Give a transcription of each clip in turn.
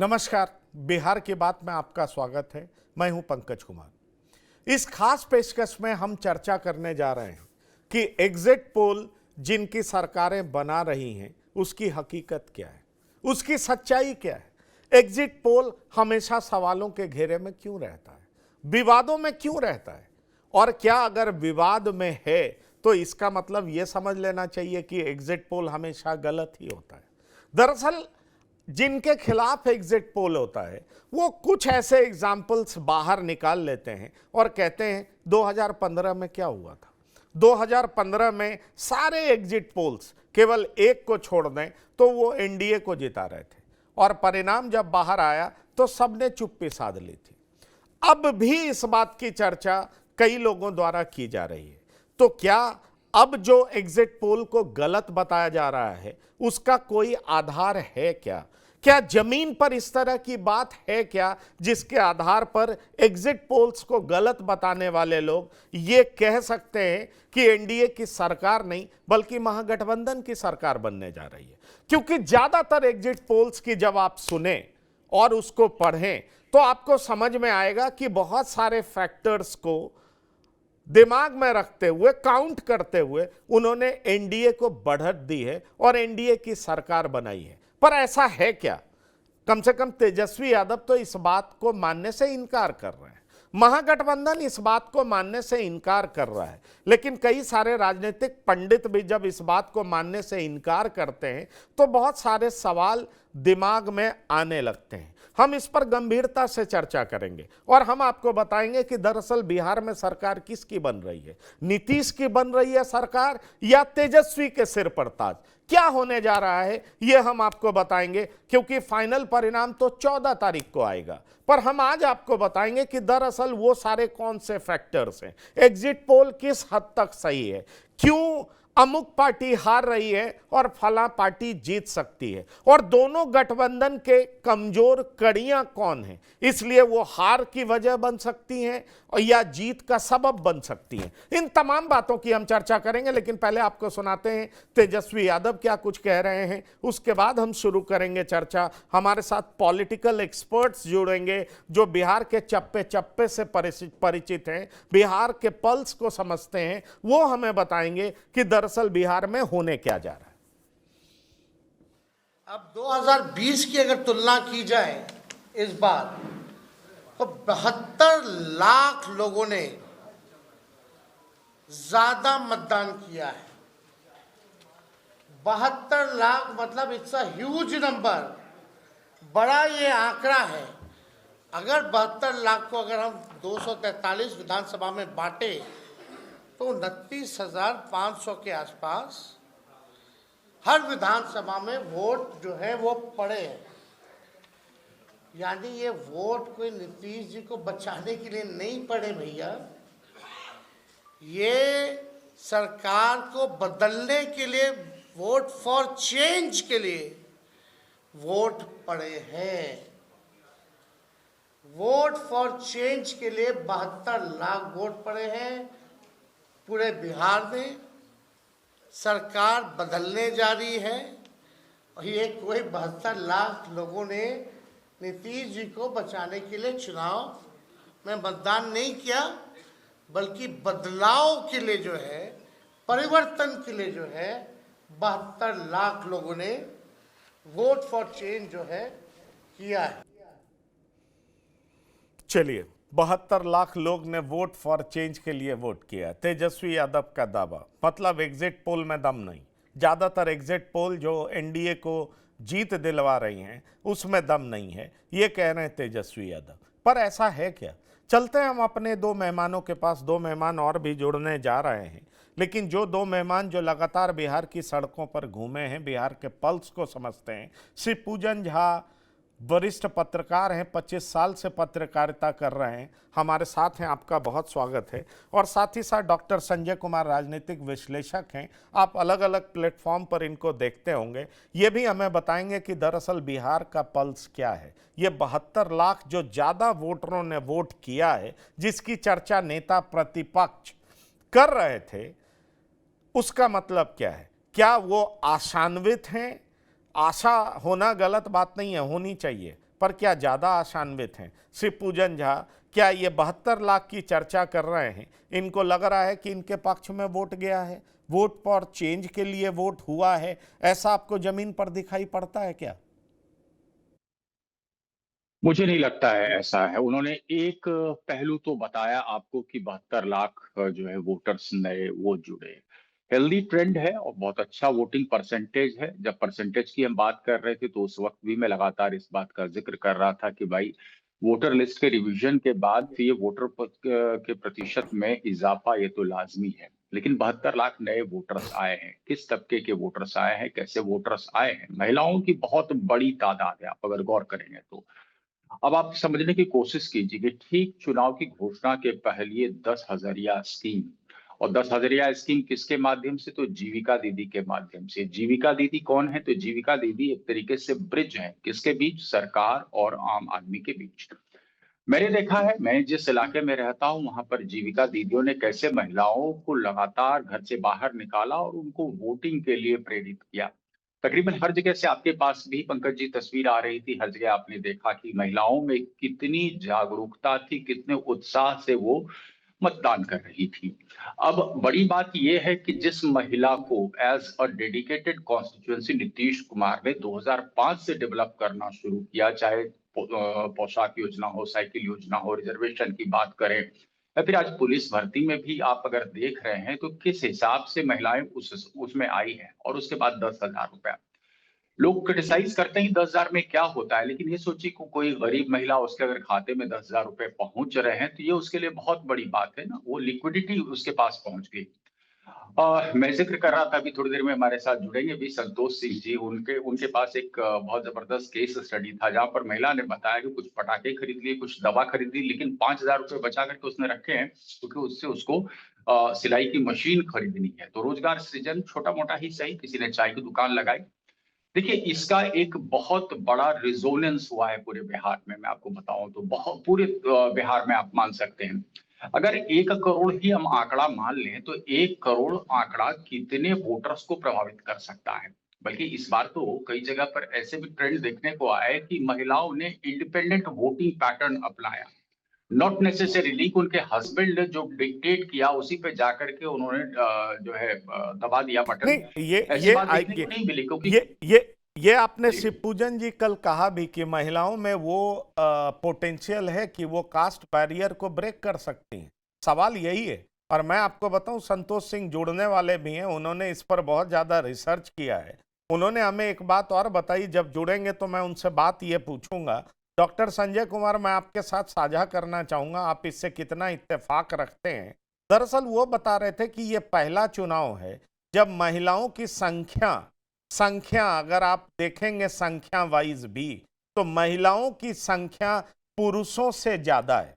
नमस्कार, बिहार की बात में आपका स्वागत है। मैं हूं पंकज कुमार। इस खास पेशकश में हम चर्चा करने जा रहे हैं कि एग्जिट पोल जिनकी सरकारें बना रही हैं उसकी हकीकत क्या है, उसकी सच्चाई क्या है। एग्जिट पोल हमेशा सवालों के घेरे में क्यों रहता है, विवादों में क्यों रहता है, और क्या अगर विवाद में है तो इसका मतलब यह समझ लेना चाहिए कि एग्जिट पोल हमेशा गलत ही होता है। दरअसल जिनके खिलाफ एग्जिट पोल होता है वो कुछ ऐसे एग्जाम्पल्स बाहर निकाल लेते हैं और कहते हैं 2015 में क्या हुआ था। 2015 में सारे एग्जिट पोल्स केवल एक को छोड़ दें तो वो एनडीए को जिता रहे थे, और परिणाम जब बाहर आया तो सबने चुप्पी साध ली थी। अब भी इस बात की चर्चा कई लोगों द्वारा की जा रही है। तो क्या अब जो एग्जिट पोल को गलत बताया जा रहा है उसका कोई आधार है क्या? क्या जमीन पर इस तरह की बात है क्या जिसके आधार पर एग्जिट पोल्स को गलत बताने वाले लोग ये कह सकते हैं कि एनडीए की सरकार नहीं बल्कि महागठबंधन की सरकार बनने जा रही है? क्योंकि ज्यादातर एग्जिट पोल्स की जब आप सुने और उसको पढ़ें तो आपको समझ में आएगा कि बहुत सारे फैक्टर्स को दिमाग में रखते हुए, काउंट करते हुए उन्होंने एनडीए को बढ़त दी है और एनडीए की सरकार बनाई है। पर ऐसा है क्या? कम से कम तेजस्वी यादव तो इस बात को मानने से इनकार कर रहे हैं, महागठबंधन इस बात को मानने से इनकार कर रहा है, लेकिन कई सारे राजनीतिक पंडित भी जब इस बात को मानने से इनकार करते हैं तो बहुत सारे सवाल दिमाग में आने लगते हैं। हम इस पर गंभीरता से चर्चा करेंगे और हम आपको बताएंगे कि दरअसल बिहार में सरकार किसकी बन रही है, नीतीश की बन रही है सरकार या तेजस्वी के सिर पर ताज? क्या होने जा रहा है यह हम आपको बताएंगे, क्योंकि फाइनल परिणाम तो 14 तारीख को आएगा। पर हम आज आपको बताएंगे कि दरअसल वो सारे कौन से फैक्टर्स हैं, एग्जिट पोल किस हद तक सही है, क्यों अमुक पार्टी हार रही है और फला पार्टी जीत सकती है, और दोनों गठबंधन के कमजोर कड़ियां कौन हैं, इसलिए वो हार की वजह बन सकती हैं और या जीत का सबब बन सकती हैं। इन तमाम बातों की हम चर्चा करेंगे, लेकिन पहले आपको सुनाते हैं तेजस्वी यादव क्या कुछ कह रहे हैं, उसके बाद हम शुरू करेंगे चर्चा। हमारे साथ पॉलिटिकल एक्सपर्ट्स जुड़ेंगे जो बिहार के चप्पे चप्पे से परिचित हैं, बिहार के पल्स को समझते हैं। वो हमें बताएंगे कि दरअसल बिहार में होने क्या जा रहा है। अब 2020 की अगर तुलना की जाए इस बार, तो 72 लाख लोगों ने ज्यादा मतदान किया है। 72 लाख मतलब इट्स अ ह्यूज नंबर, बड़ा ये आंकड़ा है। अगर 72 लाख को अगर हम 243 विधानसभा में बांटे तो 29,500 के आसपास हर विधानसभा में वोट जो है वो पड़े हैं। यानी ये वोट कोई नीतीश जी को बचाने के लिए नहीं पड़े भैया, ये सरकार को बदलने के लिए, वोट फॉर चेंज के लिए वोट पड़े हैं। वोट फॉर चेंज के लिए 72 लाख वोट पड़े हैं। पूरे बिहार में सरकार बदलने जा रही है और ये कोई 72 लाख लोगों ने नीतीश जी को बचाने के लिए चुनाव में मतदान नहीं किया, बल्कि बदलाव के लिए जो है, परिवर्तन के लिए जो है 72 लाख लोगों ने वोट फॉर चेंज जो है किया है। चलिए, 72 लाख लोग ने वोट फॉर चेंज के लिए वोट किया। तेजस्वी यादव का दावा, मतलब एग्जिट पोल में दम नहीं। ज्यादातर एग्जिट पोल जो एनडीए को जीत दिलवा रही हैं उसमें दम नहीं है, ये कह रहे हैं तेजस्वी यादव। पर ऐसा है क्या? चलते हैं हम अपने दो मेहमानों के पास। दो मेहमान और भी जुड़ने जा रहे हैं, लेकिन जो दो मेहमान जो लगातार बिहार की सड़कों पर घूमे हैं, बिहार के पल्स को समझते हैं, श्री पूजन झा वरिष्ठ पत्रकार हैं, 25 साल से पत्रकारिता कर रहे हैं, हमारे साथ हैं। आपका बहुत स्वागत है। और साथ ही साथ डॉक्टर संजय कुमार राजनीतिक विश्लेषक हैं, आप अलग अलग प्लेटफॉर्म पर इनको देखते होंगे। ये भी हमें बताएंगे कि दरअसल बिहार का पल्स क्या है। ये 72 लाख जो ज़्यादा वोटरों ने वोट किया है, जिसकी चर्चा नेता प्रतिपक्ष कर रहे थे, उसका मतलब क्या है? क्या वो आशान्वित हैं? आशा होना गलत बात नहीं है, होनी चाहिए, पर क्या ज़्यादा आशान्वित हैं? श्री पूजन झा, क्या ये 72 लाख की चर्चा कर रहे हैं, इनको लग रहा है कि इनके पक्ष में वोट गया है, वोट फॉर चेंज के लिए वोट हुआ है, ऐसा आपको जमीन पर दिखाई पड़ता है क्या? मुझे नहीं लगता है ऐसा है। उन्होंने एक पहलू तो बताया आपको कि 72 लाख जो है वोटर्स नए वो जुड़े। हेल्दी ट्रेंड है और बहुत अच्छा वोटिंग परसेंटेज है। जब परसेंटेज की हम बात कर रहे थे तो उस वक्त भी मैं लगातार इस बात का जिक्र कर रहा था कि भाई वोटर लिस्ट के रिवीजन के बाद ये के प्रतिशत में इजाफा ये तो लाजमी है। लेकिन 72 लाख नए वोटर्स आए हैं। किस तबके के वोटर्स आए हैं, कैसे वोटर्स आए हैं? महिलाओं की बहुत बड़ी तादाद है, आप अगर गौर करेंगे तो। अब आप समझने की कोशिश कीजिए कि ठीक चुनाव की घोषणा के पहले ये 10 हज़ारिया स्कीम, और 10 हज़ारिया स्कीम किसके माध्यम से? तो जीविका दीदी के माध्यम से। जीविका दीदी कौन है? तो जीविका दीदी एक तरीके से ब्रिज है, किसके बीच? सरकार और आम आदमी के बीच। मैंने देखा है, मैं जिस इलाके में रहता हूँ वहां पर जीविका दीदियों ने कैसे महिलाओं को लगातार घर से बाहर निकाला और उनको वोटिंग के लिए प्रेरित किया। तकरीबन हर जगह से आपके पास भी पंकज जी तस्वीर आ रही थी, हर जगह आपने देखा कि महिलाओं में कितनी जागरूकता थी, कितने उत्साह से वो मतदान कर रही थी। अब बड़ी बात यह है कि जिस महिला को as a dedicated constituency Nitish Kumar ने 2005 से डेवलप करना शुरू किया, चाहे पोशाक योजना हो, साइकिल योजना हो, रिजर्वेशन की बात करें, या फिर आज पुलिस भर्ती में भी आप अगर देख रहे हैं तो किस हिसाब से महिलाएं उसमें आई हैं, और उसके बाद 10 हज़ार रुपया। लोग क्रिटिसाइज करते हैं कि 10 हज़ार में क्या होता है, लेकिन ये सोचिए कि कोई गरीब महिला, उसके अगर खाते में 10 हज़ार रुपए पहुंच रहे हैं तो ये उसके लिए बहुत बड़ी बात है ना, वो लिक्विडिटी उसके पास पहुंच गई। मैं जिक्र कर रहा था, अभी थोड़ी देर में हमारे साथ जुड़ेंगे भी संतोष सिंह जी। उनके उनके पास एक बहुत जबरदस्त केस स्टडी था जहां पर महिला ने बताया कि कुछ पटाखे खरीद लिए, कुछ दवा खरीद ली, लेकिन 5 हज़ार रुपए बचा करके उसने रखे हैं क्योंकि उससे उसको सिलाई की मशीन खरीदनी है। तो रोजगार सृजन छोटा मोटा ही सही, किसी ने चाय की दुकान लगाई। देखिए, इसका एक बहुत बड़ा रिजोनेंस हुआ है पूरे बिहार में। मैं आपको बताऊं तो बहुत पूरे बिहार में आप मान सकते हैं, अगर 1 करोड़ ही हम आंकड़ा मान लें तो 1 करोड़ आंकड़ा कितने वोटर्स को प्रभावित कर सकता है। बल्कि इस बार तो कई जगह पर ऐसे भी ट्रेंड देखने को आए कि महिलाओं ने इंडिपेंडेंट वोटिंग पैटर्न अपनाया। नॉट नेसेसरीली कि उनके हस्बैंड ने जो डिक्टेट किया उसी पे जाकर के उन्होंने जो है दबा दिया बटन। नहीं, ऐसी बात देखने को नहीं मिली, क्योंकि ये ये ये आपने जी, शिवपूजन जी कल कहा भी कि महिलाओं में वो पोटेंशियल है कि वो कास्ट बैरियर को ब्रेक कर सकती हैं। सवाल यही है। और मैं आपको बताऊं, संतोष सिंह जुड़ने वाले भी हैं, उन्होंने इस पर बहुत ज़्यादा रिसर्च किया है। उन्होंने हमें एक बात और बताई, जब जुड़ेंगे तो मैं उनसे बात ये पूछूंगा। डॉक्टर संजय कुमार, मैं आपके साथ साझा करना चाहूंगा, आप इससे कितना इत्तेफाक रखते हैं। दरअसल वो बता रहे थे कि ये पहला चुनाव है जब महिलाओं की संख्या संख्या अगर आप देखेंगे संख्या वाइज भी, तो महिलाओं की संख्या पुरुषों से ज्यादा है।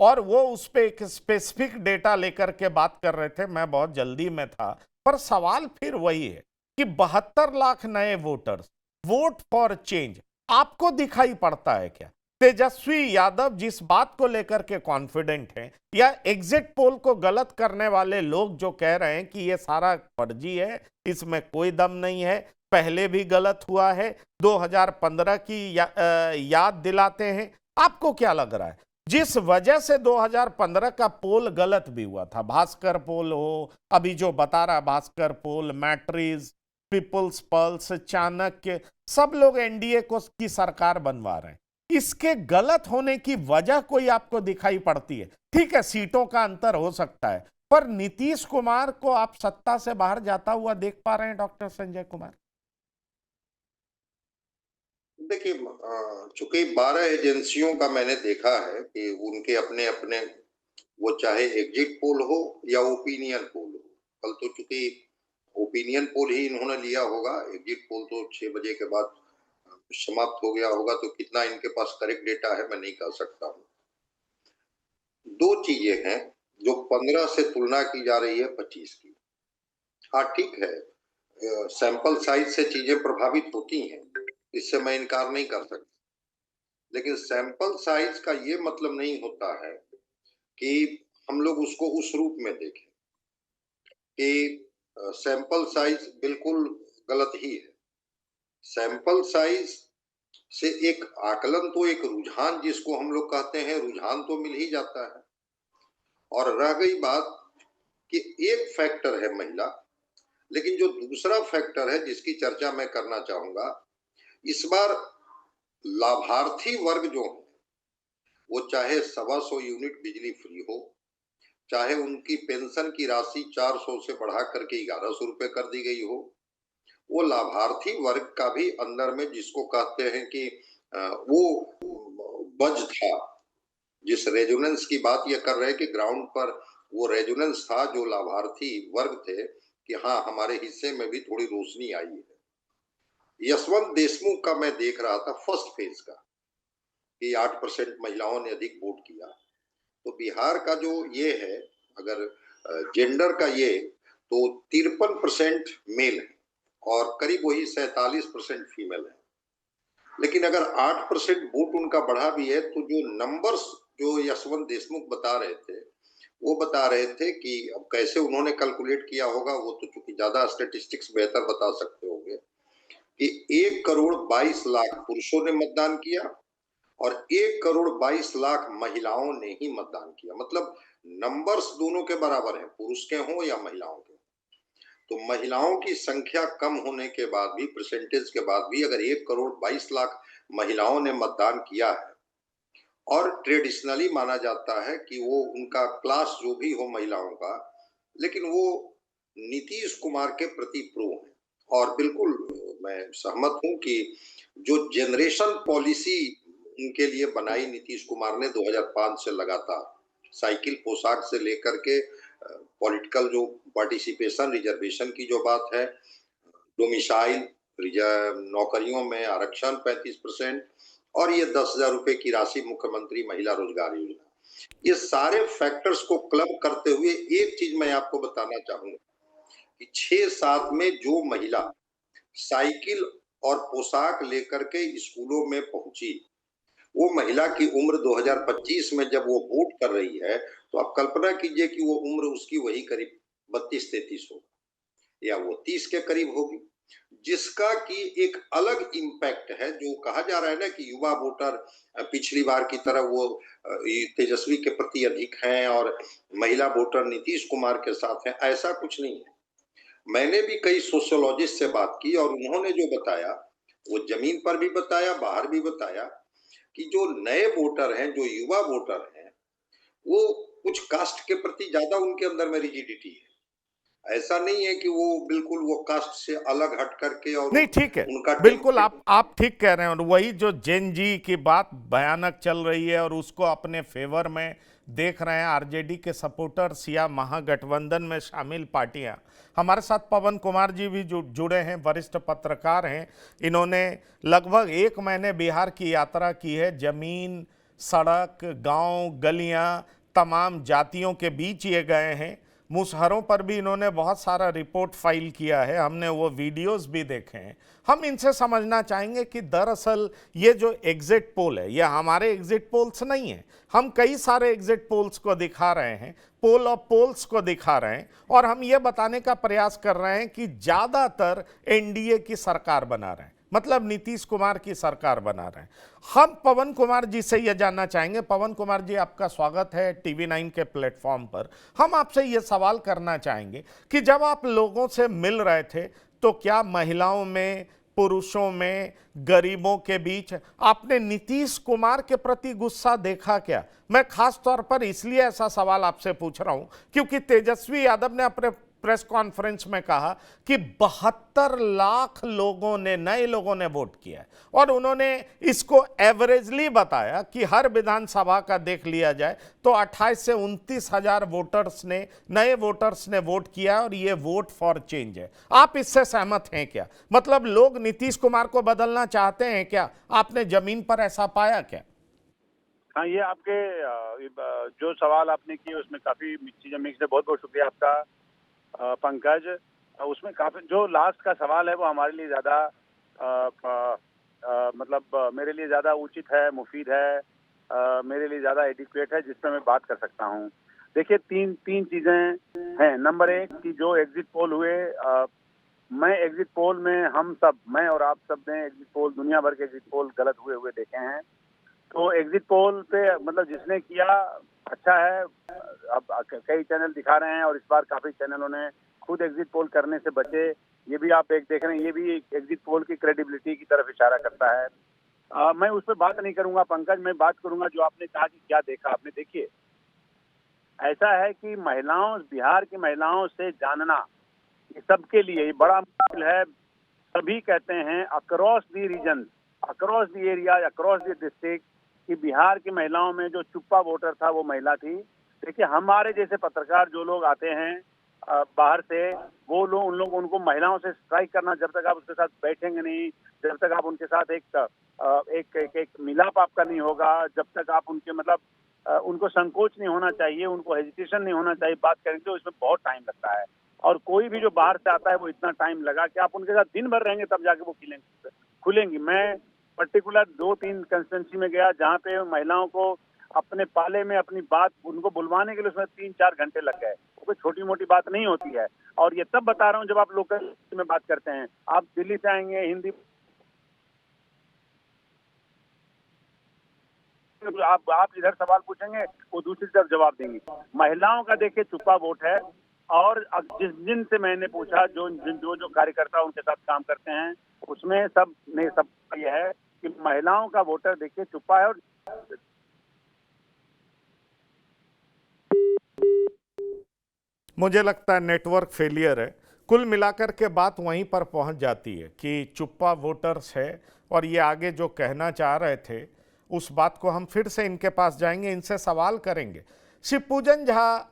और वो उस पे एक स्पेसिफिक डेटा लेकर के बात कर रहे थे, मैं बहुत जल्दी में था। पर सवाल फिर वही है कि 72 लाख नए वोटर्स, वोट फॉर चेंज आपको दिखाई पड़ता है क्या? तेजस्वी यादव जिस बात को लेकर के कॉन्फिडेंट हैं, या एग्जिट पोल को गलत करने वाले लोग जो कह रहे हैं कि ये सारा फर्जी है, इसमें कोई दम नहीं है, पहले भी गलत हुआ है, 2015 की याद दिलाते हैं, आपको क्या लग रहा है? जिस वजह से 2015 का पोल गलत भी हुआ था, भास्कर पोल हो, अभी जो बता रहा भास्कर पोल, मैट्रिज, पीपुल्स पल्स, चाणक्य, सब लोग एनडीए को की सरकार बनवा रहे हैं, इसके गलत होने की वजह कोई आपको दिखाई पड़ती है? ठीक है, सीटों का अंतर हो सकता है, पर नीतीश कुमार को आप सत्ता से बाहर जाता हुआ देख पा रहे हैं, डॉक्टर संजय कुमार? देखिए, चूंकि 12 एजेंसियों का मैंने देखा है कि उनके अपने अपने, वो चाहे एग्जिट पोल हो या ओपिनियन पोल हो। कल तो चूंकि ओपिनियन पोल ही इन्होंने लिया होगा, एग्जिट पोल तो 6 बजे के बाद समाप्त हो गया होगा, तो कितना इनके पास करेक्ट डेटा है मैं नहीं कह सकता हूँ। दो चीजें हैं जो 15 से तुलना की जा रही है 25 की। हाँ, ठीक है, सैंपल साइज से चीजें प्रभावित होती हैं, इससे मैं इनकार नहीं कर सकता। लेकिन सैंपल साइज का ये मतलब नहीं होता है कि हम लोग उसको उस रूप में देखें कि सैंपल साइज बिल्कुल गलत ही है। सैंपल साइज से एक आकलन तो एक रुझान जिसको हम लोग कहते हैं रुझान तो मिल ही जाता है। और रह गई बात कि एक फैक्टर है महिला, लेकिन जो दूसरा फैक्टर है जिसकी चर्चा मैं करना चाहूंगा, इस बार लाभार्थी वर्ग जो है वो चाहे 125 यूनिट बिजली फ्री हो, चाहे उनकी पेंशन की राशि 400 से बढ़ा करके 1100 रुपए कर दी गई हो, वो लाभार्थी वर्ग का भी अंदर में जिसको कहते हैं कि वो बज था, जिस रेजोनेंस की बात ये कर रहे हैं कि ग्राउंड पर वो रेजोनेंस था जो लाभार्थी वर्ग थे कि हाँ हमारे हिस्से में भी थोड़ी रोशनी आई है। यशवंत देशमुख का मैं देख रहा था फर्स्ट फेज का कि 8% महिलाओं ने अधिक वोट किया। तो बिहार का जो ये है, अगर जेंडर का ये, तो 53% मेल है और करीब वही 47% फीमेल है। लेकिन अगर 8% वोट उनका बढ़ा भी है तो जो नंबर्स जो यशवंत देशमुख बता रहे थे, वो बता रहे थे कि अब कैसे उन्होंने कैलकुलेट किया होगा वो तो चूंकि ज्यादा स्टेटिस्टिक्स बेहतर बता सकते होंगे, कि 1,22,00,000 पुरुषों ने मतदान किया और 1,22,00,000 महिलाओं ने ही मतदान किया। मतलब नंबर्स दोनों के बराबर हैं, पुरुष के हों या महिलाओं के। तो महिलाओं की संख्या कम होने के बाद भी, परसेंटेज के बाद भी, अगर 1,22,00,000 महिलाओं ने मतदान किया है और ट्रेडिशनली माना जाता है कि वो उनका क्लास जो भी हो महिलाओं का, लेकिन वो नीतीश कुमार के प्रति प्रो है। और बिल्कुल मैं सहमत हूं कि जो जनरेशन पॉलिसी उनके लिए बनाई नीतीश कुमार ने 2005 से लगातार, साइकिल पोशाक से लेकर के पॉलिटिकल जो पार्टिसिपेशन रिजर्वेशन की जो बात है, डोमिसाइल नौकरियों में आरक्षण 35% और ये 10,000 रुपए की राशि मुख्यमंत्री महिला रोजगार योजना, ये सारे फैक्टर्स को क्लब करते हुए एक चीज मैं आपको बताना चाहूंगा कि 6-7 में जो महिला साइकिल और पोशाक लेकर के स्कूलों में पहुंची, वो महिला की उम्र 2025 में जब वो वोट कर रही है, तो आप कल्पना कीजिए कि वो उम्र उसकी वही करीब 32-33 होगी या वो 30 के करीब होगी, जिसका कि एक अलग इम्पैक्ट है। जो कहा जा रहा है ना कि युवा वोटर पिछली बार की तरह वो तेजस्वी के प्रति अधिक हैं और महिला वोटर नीतीश कुमार के साथ हैं, ऐसा कुछ नहीं है। मैंने भी कई सोशियोलॉजिस्ट से बात की और उन्होंने जो बताया वो जमीन पर भी बताया, बाहर भी बताया कि जो नए वोटर हैं, जो युवा वोटर हैं, वो कुछ कास्ट के प्रति ज्यादा उनके अंदर में रिजिडिटी है। ऐसा नहीं है कि वो बिल्कुल वो कास्ट से अलग हट करके और नहीं, ठीक है, उनका बिल्कुल आप ठीक कह रहे हैं। और वही जो जेन जी की बात भयानक चल रही है और उसको अपने फेवर में देख रहे हैं आरजेडी के सपोर्टर्स या महागठबंधन में शामिल पार्टियां। हमारे साथ पवन कुमार जी भी जुड़े हैं, वरिष्ठ पत्रकार हैं। इन्होंने लगभग 1 महीने बिहार की यात्रा की है। जमीन, सड़क, गांव, गलियां, तमाम जातियों के बीच ये गए हैं। मुसहरों पर भी इन्होंने बहुत सारा रिपोर्ट फाइल किया है, हमने वो वीडियोस भी देखे हैं। हम इनसे समझना चाहेंगे कि दरअसल ये जो एग्जिट पोल है, ये हमारे एग्जिट पोल्स नहीं है। हम कई सारे एग्जिट पोल्स को दिखा रहे हैं, पोल ऑफ पोल्स को दिखा रहे हैं, और हम ये बताने का प्रयास कर रहे हैं कि ज़्यादातर एनडीए की सरकार बना रहे हैं, मतलब नीतीश कुमार की सरकार बना रहे हैं। हम पवन कुमार जी से यह जानना चाहेंगे। पवन कुमार जी, आपका स्वागत है टीवी 9 के प्लेटफॉर्म पर। हम आपसे यह सवाल करना चाहेंगे कि जब आप लोगों से मिल रहे थे तो क्या महिलाओं में, पुरुषों में, गरीबों के बीच आपने नीतीश कुमार के प्रति गुस्सा देखा क्या? मैं खास तौर पर इसलिए ऐसा सवाल आपसे पूछ रहा हूं क्योंकि तेजस्वी यादव ने अपने प्रेस कॉन्फ्रेंस में कहा कि 72 लाख लोगों ने, नए लोगों ने वोट किया और उन्होंने इसको एवरेजली बताया कि हर विधानसभा का देख लिया जाए तो 28 से 29 हजार वोटर्स ने, नए वोटर्स ने वोट किया और ये वोट फॉर चेंज है। आप इससे सहमत हैं क्या? मतलब लोग नीतीश कुमार को बदलना चाहते हैं क्या? आपने जमीन पर ऐसा पाया क्या? हाँ, ये आपके जो सवाल आपने किए उसमें काफी चीजें मिक्स है। बहुत बहुत शुक्रिया आपका पंकज। उसमें काफी जो लास्ट का सवाल है वो हमारे लिए ज्यादा मतलब मेरे लिए ज्यादा उचित है, मुफीद है, मेरे लिए ज्यादा एडिक्वेट है, जिसमें मैं बात कर सकता हूँ। देखिए, तीन चीजें हैं। नंबर 1 कि जो एग्जिट पोल हुए मैं एग्जिट पोल में मैं और आप सब ने एग्जिट पोल, दुनिया भर के एग्जिट पोल गलत हुए हुए देखे हैं। तो एग्जिट पोल पे मतलब जिसने किया अच्छा है। अब कई चैनल दिखा रहे हैं और इस बार काफी चैनलों ने खुद एग्जिट पोल करने से बचे। ये भी आप एक देख रहे हैं, ये भी एग्जिट पोल की क्रेडिबिलिटी की तरफ इशारा करता है। मैं उस पर बात नहीं करूंगा पंकज, मैं बात करूंगा जो आपने कहा कि क्या देखा आपने। देखिए, ऐसा है कि बिहार की महिलाओं से जानना ये सबके लिए ये बड़ा मुश्किल है। सभी कहते हैं across the region, across the area, across the district कि बिहार की महिलाओं में जो चुप्पा वोटर था वो महिला थी। देखिए, हमारे जैसे पत्रकार जो लोग आते हैं बाहर से, वो लोग उनको महिलाओं से स्ट्राइक करना, जब तक आप उसके साथ बैठेंगे नहीं, जब तक आप उनके साथ एक मिलाप आपका नहीं होगा, जब तक आप उनके मतलब उनको संकोच नहीं होना चाहिए, उनको हेजिटेशन नहीं होना चाहिए बात करेंगे, तो इसमें बहुत टाइम लगता है। और कोई भी जो बाहर से आता है वो इतना टाइम लगा कि आप उनके साथ दिन भर रहेंगे तब जाके वो खुलेंगी। मैं पर्टिकुलर 2-3 कंस्टिट्यूंसी में गया जहाँ पे महिलाओं को अपने पाले में अपनी बात उनको बुलवाने के लिए उसमें 3-4 घंटे लग गए। वो कोई छोटी मोटी बात नहीं होती है। और ये तब बता रहा हूँ जब आप लोकल में बात करते हैं। आप दिल्ली से आएंगे, हिंदी आप इधर सवाल पूछेंगे, वो दूसरी तरफ जवाब देंगी। महिलाओं का देखिए चुप्पा वोट है। और जिस दिन से मैंने पूछा, जो कार्यकर्ता उनके साथ काम करते हैं, उसमें सब ये है कि महिलाओं का वोटर देखिए चुप्पा है। और मुझे लगता है नेटवर्क फेलियर है। कुल मिलाकर के बात वहीं पर पहुंच जाती है कि चुप्पा वोटर्स है। और ये आगे जो कहना चाह रहे थे उस बात को हम फिर से इनके पास जाएंगे, इनसे सवाल करेंगे। शिवपूजन झा,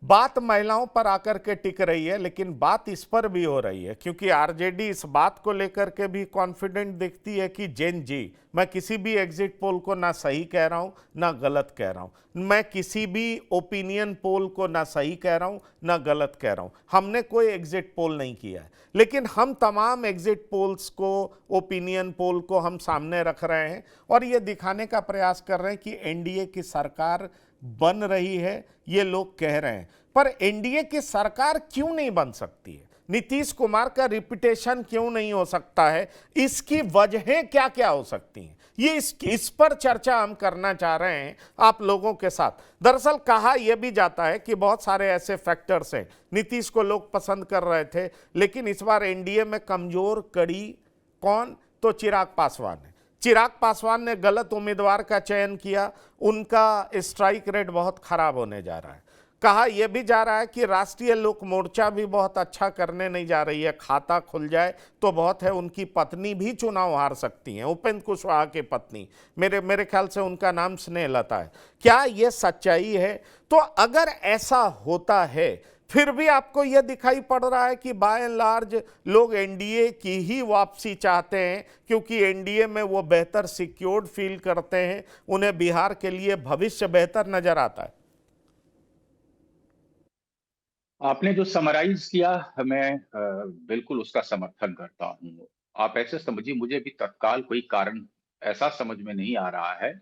बात महिलाओं पर आकर के टिक रही है, लेकिन बात इस पर भी हो रही है क्योंकि आरजेडी इस बात को लेकर के भी कॉन्फिडेंट दिखती है कि जेन जी, मैं किसी भी एग्जिट पोल को ना सही कह रहा हूं ना गलत कह रहा हूं, मैं किसी भी ओपिनियन पोल को ना सही कह रहा हूं ना गलत कह रहा हूं। हमने कोई एग्जिट पोल नहीं किया है, लेकिन हम तमाम एग्जिट पोल्स को, ओपिनियन पोल को हम सामने रख रहे हैं और ये दिखाने का प्रयास कर रहे हैं कि एनडीए की सरकार बन रही है, ये लोग कह रहे हैं। पर एनडीए की सरकार क्यों नहीं बन सकती है? नीतीश कुमार का रिपुटेशन क्यों नहीं हो सकता है? इसकी वजहें क्या क्या हो सकती हैं? ये इस पर चर्चा हम करना चाह रहे हैं आप लोगों के साथ। दरअसल कहा यह भी जाता है कि बहुत सारे ऐसे फैक्टर्स हैं। नीतीश को लोग पसंद कर रहे थे, लेकिन इस बार एनडीए में कमजोर कड़ी कौन? तो चिराग पासवान है। चिराग पासवान ने गलत उम्मीदवार का चयन किया, उनका स्ट्राइक रेट बहुत खराब होने जा रहा है। कहा यह भी जा रहा है कि राष्ट्रीय लोक मोर्चा भी बहुत अच्छा करने नहीं जा रही है। खाता खुल जाए तो बहुत है, उनकी पत्नी भी चुनाव हार सकती हैं, उपेंद्र कुशवाहा की पत्नी, मेरे ख्याल से उनका नाम स्नेहलता है। क्या यह सच्चाई है? तो अगर ऐसा होता है, फिर भी आपको यह दिखाई पड़ रहा है कि बाय एंड लार्ज लोग एनडीए की ही वापसी चाहते हैं, क्योंकि एनडीए में वो बेहतर सिक्योर्ड फील करते हैं, उन्हें बिहार के लिए भविष्य बेहतर नजर आता है। आपने जो समराइज किया, मैं बिल्कुल उसका समर्थन करता हूं। आप ऐसे समझिए, मुझे भी तत्काल कोई कारण ऐसा समझ में नहीं आ रहा है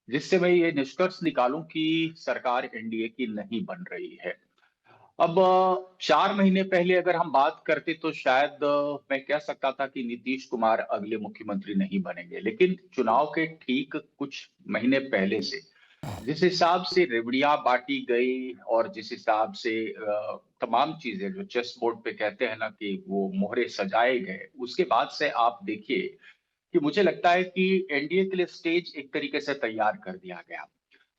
जिससे मैं ये निष्कर्ष निकालूं कि सरकार एनडीए की नहीं बन रही है। अब 4 महीने पहले अगर हम बात करते तो शायद मैं कह सकता था कि नीतीश कुमार अगले मुख्यमंत्री नहीं बनेंगे, लेकिन चुनाव के ठीक कुछ महीने पहले से जिस हिसाब से रेवड़ियां बांटी गई और जिस हिसाब से तमाम चीजें जो चेस बोर्ड पे कहते हैं ना कि वो मोहरे सजाए गए, उसके बाद से आप देखिए कि मुझे लगता है कि एनडीए के लिए स्टेज एक तरीके से तैयार कर दिया गया।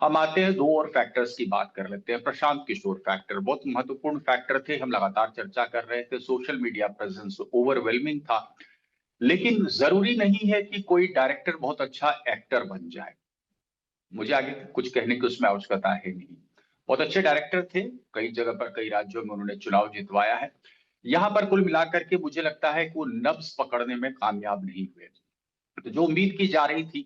हम आते हैं 2 और फैक्टर्स की बात कर लेते हैं। प्रशांत किशोर फैक्टर बहुत महत्वपूर्ण फैक्टर थे, हम लगातार चर्चा कर रहे थे। सोशल मीडिया प्रेजेंस ओवरवेलमिंग था, लेकिन जरूरी नहीं है कि कोई डायरेक्टर बहुत अच्छा एक्टर बन जाए। मुझे आगे कुछ कहने की उसमें आवश्यकता है नहीं। बहुत अच्छे डायरेक्टर थे, कई जगह पर कई राज्यों में उन्होंने चुनाव जितवाया है। यहाँ पर कुल मिलाकर के मुझे लगता है कि वो नब्ज पकड़ने में कामयाब नहीं हुए। तो जो उम्मीद की जा रही थी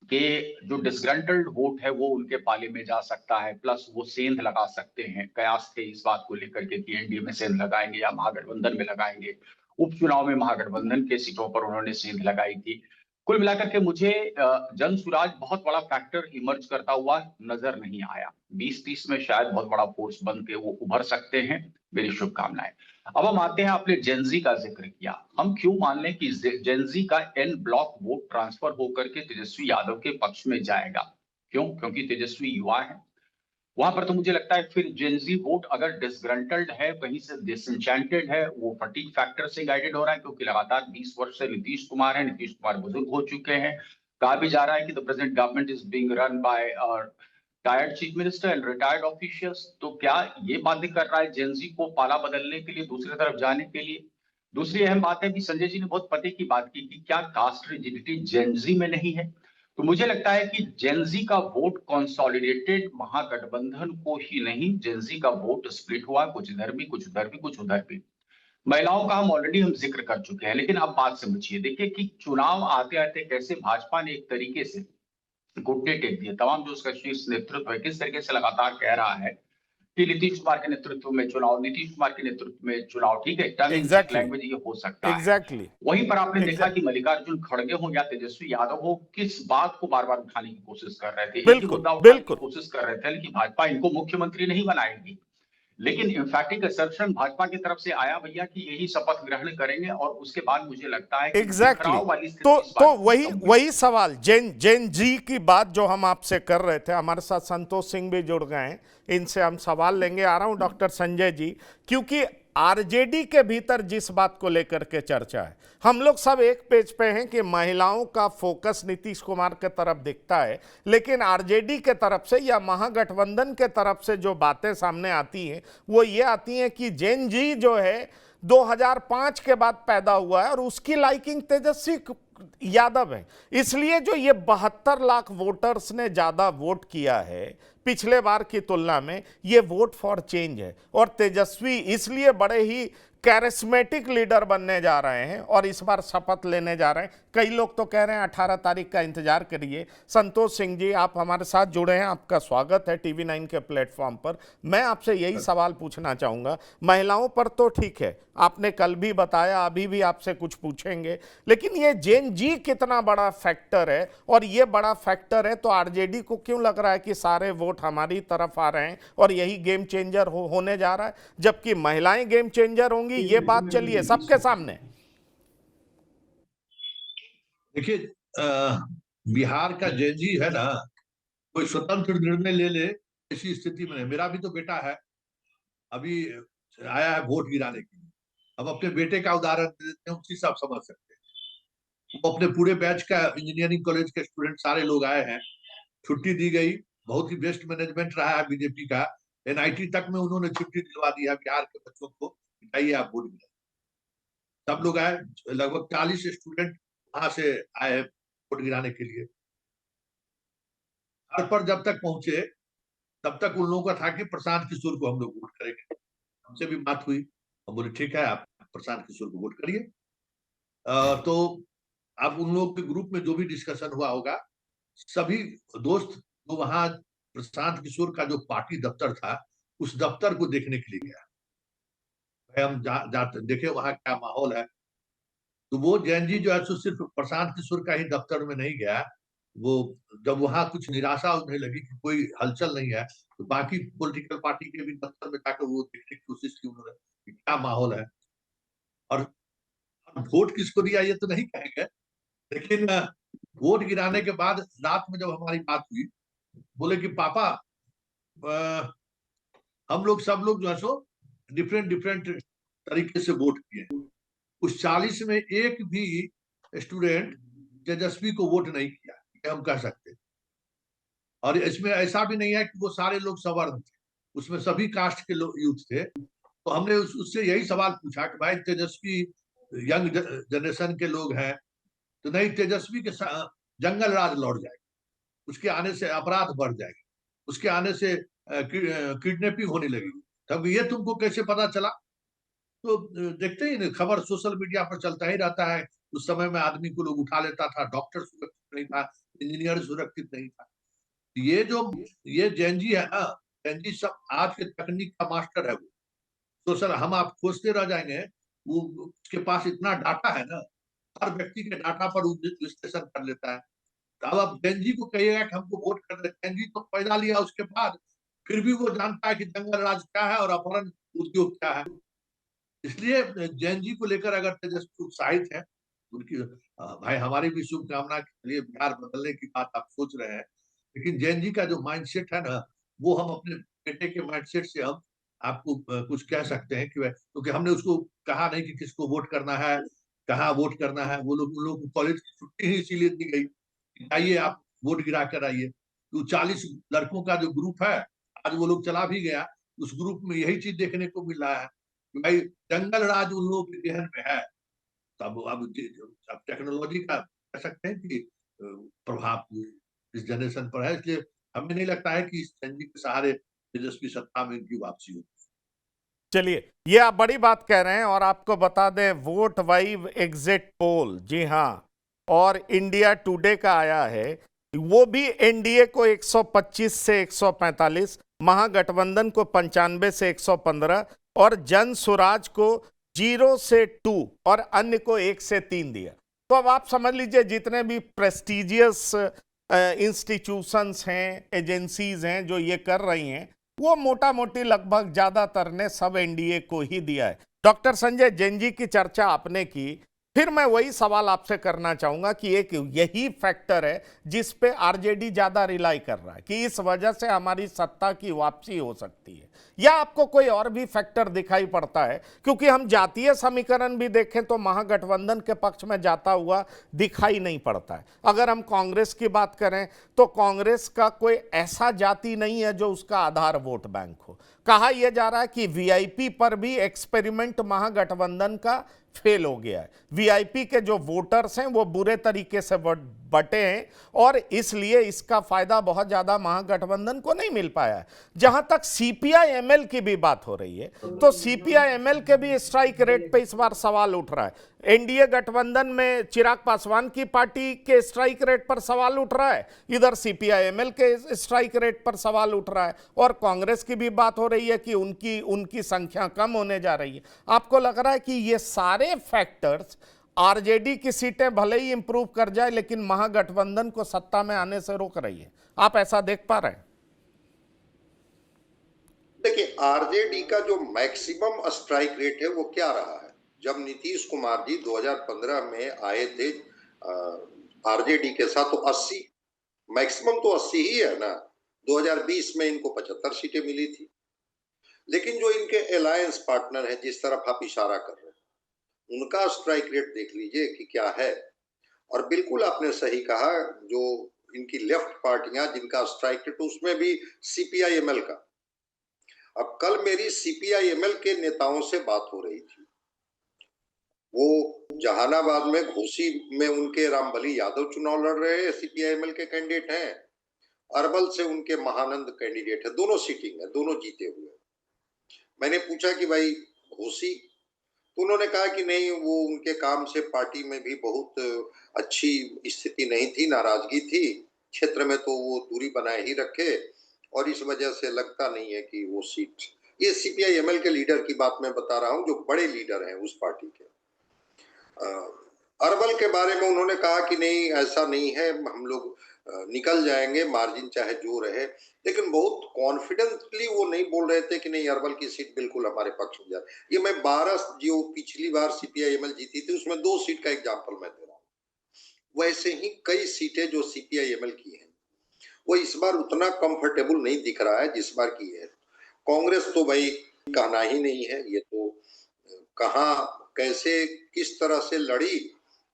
कि जो डिसग्रंटल्ड वोट है वो उनके पाले में जा सकता है, प्लस वो सेंध लगा सकते हैं, कयास थे इस बात को लेकर के कि एनडीए में सेंध लगाएंगे या महागठबंधन में लगाएंगे। उपचुनाव में महागठबंधन के सीटों पर उन्होंने सेंध लगाई थी। कुल मिलाकर के मुझे जन सुराज बहुत बड़ा फैक्टर इमर्ज करता हुआ नजर नहीं आया। 20-30 में शायद बहुत बड़ा फोर्स बन के वो उभर सकते हैं। मेरी शुभकामनाएं। अब हम आते हैं, आपने जेनजी का जिक्र किया। हम क्यों मान लें कि जेनजी का एन ब्लॉक वोट ट्रांसफर होकर के तेजस्वी यादव के पक्ष में जाएगा? क्यों? क्योंकि तेजस्वी युवा है। वहां पर तो मुझे लगता है फिर जेनजी वोट अगर डिसग्रंटल्ड है, कहीं से डिसएंचेंटेड है, वो फटीग फैक्टर से गाइडेड हो रहा है, क्योंकि लगातार 20 वर्ष से नीतीश कुमार है, नीतीश कुमार बुजुर्ग हो चुके हैं। कहा भी जा रहा है कि the present government is being run by tired chief minister and retired officials. तो क्या ये बाध्य कर रहा है जेनजी को पाला बदलने के लिए, दूसरी तरफ जाने के लिए? दूसरी अहम बात है कि संजय जी ने बहुत पते की बात की कि क्या कास्ट रिजिडिटी जेनजी में नहीं है। तो मुझे लगता है कि जेनजी का वोट कंसोलिडेटेड महागठबंधन को ही नहीं, जेनजी का वोट स्प्लिट हुआ, कुछ इधर भी, कुछ उधर भी, कुछ उधर भी। महिलाओं का हम जिक्र कर चुके हैं, लेकिन अब बात समझिए। देखिए कि चुनाव आते आते कैसे भाजपा ने एक तरीके से घुटने टेक दिए। तमाम जो उसका शीर्ष नेतृत्व है, किस तरीके से लगातार कह रहा है कि नीतीश कुमार के नेतृत्व में चुनाव, नीतीश कुमार के नेतृत्व में चुनाव। ठीक है, टंग इन चीक एग्जैक्टली, लैंग्वेज ये हो सकता है। एग्जैक्टली, वहीं पर आपने देखा एग्जैक्ट कि मल्लिकार्जुन खड़गे हो या तेजस्वी यादव हो, किस बात को बार बार उठाने की कोशिश कर रहे थे? एक ही बिल्कुल, मुद्दा उठाने की बिल्कुल, कोशिश कर रहे थे कि भाजपा इनको मुख्यमंत्री नहीं बनाएगी। लेकिन इंफैक्टिक असर्शन भाजपा की तरफ से आया भैया कि यही शपथ ग्रहण करेंगे, और उसके बाद मुझे लगता है कि एग्जैक्टली बिखराव वाली तो स्थिति इस बार वही खत्म हुई। वही सवाल जेन जेन जी की बात जो हम आपसे कर रहे थे, हमारे साथ संतोष सिंह भी जुड़ गए हैं, इनसे हम सवाल लेंगे। आ रहा हूं डॉक्टर संजय जी, क्योंकि आरजेडी के भीतर जिस बात को लेकर के चर्चा है, हम लोग सब एक पेज पे हैं कि महिलाओं का फोकस नीतीश कुमार के तरफ दिखता है, लेकिन आरजेडी के तरफ से या महागठबंधन के तरफ से जो बातें सामने आती हैं वो ये आती हैं कि जेन जी जो है 2005 के बाद पैदा हुआ है और उसकी लाइकिंग तेजस्वी यादव है, इसलिए जो ये 72 लाख वोटर्स ने ज्यादा वोट किया है पिछले बार की तुलना में, ये वोट फॉर चेंज है। और तेजस्वी इसलिए बड़े ही कैरिस्मेटिक लीडर बनने जा रहे हैं और इस बार शपथ लेने जा रहे हैं। कई लोग तो कह रहे हैं 18 तारीख का इंतजार करिए। संतोष सिंह जी, आप हमारे साथ जुड़े हैं, आपका स्वागत है टीवी 9 के प्लेटफॉर्म पर। मैं आपसे यही सवाल पूछना चाहूँगा, महिलाओं पर तो ठीक है, आपने कल भी बताया, अभी भी आपसे कुछ पूछेंगे, लेकिन ये जेन जी कितना बड़ा फैक्टर है? और ये बड़ा फैक्टर है तो आरजेडी को क्यों लग रहा है कि सारे वोट हमारी तरफ आ रहे हैं और यही गेम चेंजर होने जा रहा है, जबकि महिलाएं गेम चेंजर होंगी? ये बात चलिए सबके सामने। देखिए, बिहार का जेनजी है ना, कोई स्वतंत्र निर्णय ले ले ऐसी स्थिति में नहीं। मेरा भी तो बेटा है, अभी आया है वोट गिराने के लिए। अब अपने बेटे का उदाहरण दे देते हैं, उसी से आप समझ सकते हैं। वो अपने पूरे बैच का इंजीनियरिंग कॉलेज के स्टूडेंट सारे लोग आए हैं, छुट्टी दी गई, बहुत ही बेस्ट मैनेजमेंट रहा है बीजेपी का। एनआईटी तक में उन्होंने छुट्टी दिलवा दी है बिहार के बच्चों को, आइए आप वोट गिराइए। सब लोग आए, लगभग 40 स्टूडेंट वहां से आए वोट गिराने के लिए। घर पर जब तक पहुंचे तब तक उन लोगों का था कि प्रशांत किशोर को हम लोग वोट करेंगे। हमसे भी बात हुई, हम बोले ठीक है, आप प्रशांत किशोर को वोट करिए। तो अब उन लोगों के ग्रुप में जो भी डिस्कशन हुआ होगा, सभी दोस्त जो वहां प्रशांत किशोर का जो पार्टी दफ्तर था, उस दफ्तर को देखने के लिए गया। हम जाते देखे वहां क्या माहौल है। तो वो जैन जी जो है सो सिर्फ प्रशांत किशोर का ही दफ्तर में नहीं गया। वो जब वहां कुछ निराशा उन्हें लगी कि कोई हलचल नहीं है, तो बाकी पॉलिटिकल पार्टी के भी दफ्तर में जाकर वो देखने की कोशिश की उन्होंने कि क्या माहौल है। और वोट किसको दिया ये तो नहीं कहेंगे, लेकिन वोट गिराने के बाद रात में जब हमारी बात हुई, बोले कि पापा, हम लोग सब लोग जो है सो डिफरेंट डिफरेंट तरीके से वोट किए, उस 40 में एक भी स्टूडेंट तेजस्वी को वोट नहीं किया, ये हम कह सकते। और इसमें ऐसा भी नहीं है कि वो सारे लोग सवर्ण थे, उसमें सभी कास्ट के लोग यूथ थे। तो हमने उससे यही सवाल पूछा कि भाई तेजस्वी यंग जनरेशन के लोग हैं, तो नहीं, तेजस्वी के जंगल राज लौट जाएगा, उसके आने से अपराध बढ़ जाएगा, उसके आने से किडनैपिंग होने लगेगी। तब ये तुमको कैसे पता चला? तो देखते ही खबर सोशल मीडिया पर चलता ही रहता है। उस समय में आदमी को लोग उठा लेता था, डॉक्टर सुरक्षित नहीं था, इंजीनियर सुरक्षित नहीं था। ये जेनजी है ना, जेनजी सब आज के तकनीक का मास्टर है वो। तो सर हम आप खोजते रह जाएंगे, वो उसके पास इतना डाटा है ना, हर व्यक्ति के डाटा पर विश्लेषण कर लेता है। तो अब आप जेनजी को कहिएगा कि हमको वोट कर दे, जेनजी तो पैदा लिया उसके बाद फिर भी वो जानता है कि जंगल राज क्या है और अपहरण उद्योग क्या है। इसलिए जेनजी को लेकर अगर तेजस्वी उत्साहित है, उनकी भाई हमारी भी शुभकामना के लिए बिहार बदलने की बात आप सोच रहे हैं, लेकिन जेनजी का जो माइंडसेट है ना, वो हम अपने बेटे के माइंडसेट से हम आपको कुछ कह सकते हैं कि क्योंकि हमने उसको कहा नहीं कि किसको वोट करना है, कहाँ वोट करना है। वो लोग उन लोगों को कॉलेज की छुट्टी ही इसीलिए दी गई, आइए आप वोट गिरा कर आइए। तो 40 लड़कों का जो ग्रुप है, आज वो लोग चला भी गया, उस ग्रुप में यही चीज देखने को मिल रहा है कि भाई जंगल राज उन लोगों के जहन में है। तो अब टेक्नोलॉजी का कह सकते हैं कि प्रभाव इस जनरेशन पर है, इसलिए हमें नहीं लगता है कि इस एनजी के सहारे तेजस्वी सत्ता में इनकी वापसी होगी। चलिए, ये आप बड़ी बात कह रहे हैं और आपको बता दें वोट वाइव एग्जिट पोल, जी हाँ, और इंडिया टुडे का आया है, वो भी एनडीए को 125 से 145, महागठबंधन को 95 से 115 और जन स्वराज को 0 से 2 और अन्य को 1 से 3 दिया। तो अब आप समझ लीजिए जितने भी प्रेस्टिजियस इंस्टीट्यूशंस हैं, एजेंसीज हैं जो ये कर रही हैं, वो मोटा मोटी लगभग ज्यादातर ने सब एनडीए को ही दिया है। डॉक्टर संजय जेनजी की चर्चा आपने की, फिर मैं वही सवाल आपसे करना चाहूंगा कि एक यही फैक्टर है जिस पे आरजेडी ज्यादा रिलाई कर रहा है कि इस वजह से हमारी सत्ता की वापसी हो सकती है, या आपको कोई और भी फैक्टर दिखाई पड़ता है? क्योंकि हम जातीय समीकरण भी देखें तो महागठबंधन के पक्ष में जाता हुआ दिखाई नहीं पड़ता है। अगर हम कांग्रेस की बात करें तो कांग्रेस का कोई ऐसा जाति नहीं है जो उसका आधार वोट बैंक हो। कहा यह जा रहा है कि वीआईपी पर भी एक्सपेरिमेंट महागठबंधन का फेल हो गया है। वीआईपी के जो वोटर्स हैं वो बुरे तरीके से बटे हैं और इसलिए इसका फायदा बहुत ज्यादा महागठबंधन को नहीं मिल पाया है। जहां तक सीपीआई एमएल की भी बात हो रही है तो सीपीआई एमएल के भी स्ट्राइक रेट पे इस बार सवाल उठ रहा है। एनडीए गठबंधन में चिराग पासवान की पार्टी के स्ट्राइक रेट पर सवाल उठ रहा है, इधर सीपीआई एमएल के स्ट्राइक रेट पर सवाल उठ रहा है और कांग्रेस की भी बात हो रही है कि उनकी संख्या कम होने जा रही है। आपको लग रहा है कि ये सारे फैक्टर्स आरजेडी की सीटें भले ही इंप्रूव कर जाए लेकिन महागठबंधन को सत्ता में आने से रोक रही है? आप ऐसा देख पा रहे हैं? देखिए, आरजेडी का जो मैक्सिमम स्ट्राइक रेट है वो क्या रहा है? जब नीतीश कुमार जी 2015 में आए थे आरजेडी के साथ तो 80, मैक्सिमम तो 80 ही है ना। 2020 में इनको 75 सीटें मिली थी। लेकिन जो इनके अलायंस पार्टनर है, जिस तरफ आप इशारा कर रहे हैं, उनका स्ट्राइक रेट देख लीजिए कि क्या है। और बिल्कुल आपने सही कहा, जो इनकी लेफ्ट पार्टियां जिनका स्ट्राइक रेट, उसमें भी सीपीआई एमएल का। अब कल मेरी सीपीआई एमएल के नेताओं से बात हो रही थी, वो जहानाबाद में घोसी में उनके रामबली यादव चुनाव लड़ रहे हैं, सीपीआई एमएल के कैंडिडेट हैं। अरवल से उनके महानंद कैंडिडेट है, दोनों सीटिंग है, दोनों जीते हुए। मैंने पूछा कि भाई घोसी, तो उन्होंने कहा कि नहीं, वो उनके काम से पार्टी में भी बहुत अच्छी स्थिति नहीं थी, नाराजगी थी क्षेत्र में, तो वो दूरी बनाए ही रखे और इस वजह से लगता नहीं है कि वो सीट। ये सीपीआई एमएल के लीडर की बात मैं बता रहा हूं, जो बड़े लीडर हैं उस पार्टी के। अरवल के बारे में उन्होंने कहा कि नहीं, ऐसा नहीं है, हम लोग निकल जाएंगे, मार्जिन चाहे जो रहे। लेकिन बहुत कॉन्फिडेंटली वो नहीं बोल रहे थे कि नहीं, अरवल की सीट बिल्कुल हमारे पक्ष में जाए। ये मैं 12 जो पिछली बार सीपीआई एमएल जीती थी उसमें 2 सीट का एग्जाम्पल मैं दे रहा हूँ। वैसे ही कई सीटें जो सीपीआई एमएल की हैं वो इस बार उतना कंफर्टेबल नहीं दिख रहा है जिस बार की है। कांग्रेस तो भाई कहना ही नहीं है, ये तो कहाँ कैसे किस तरह से लड़ी,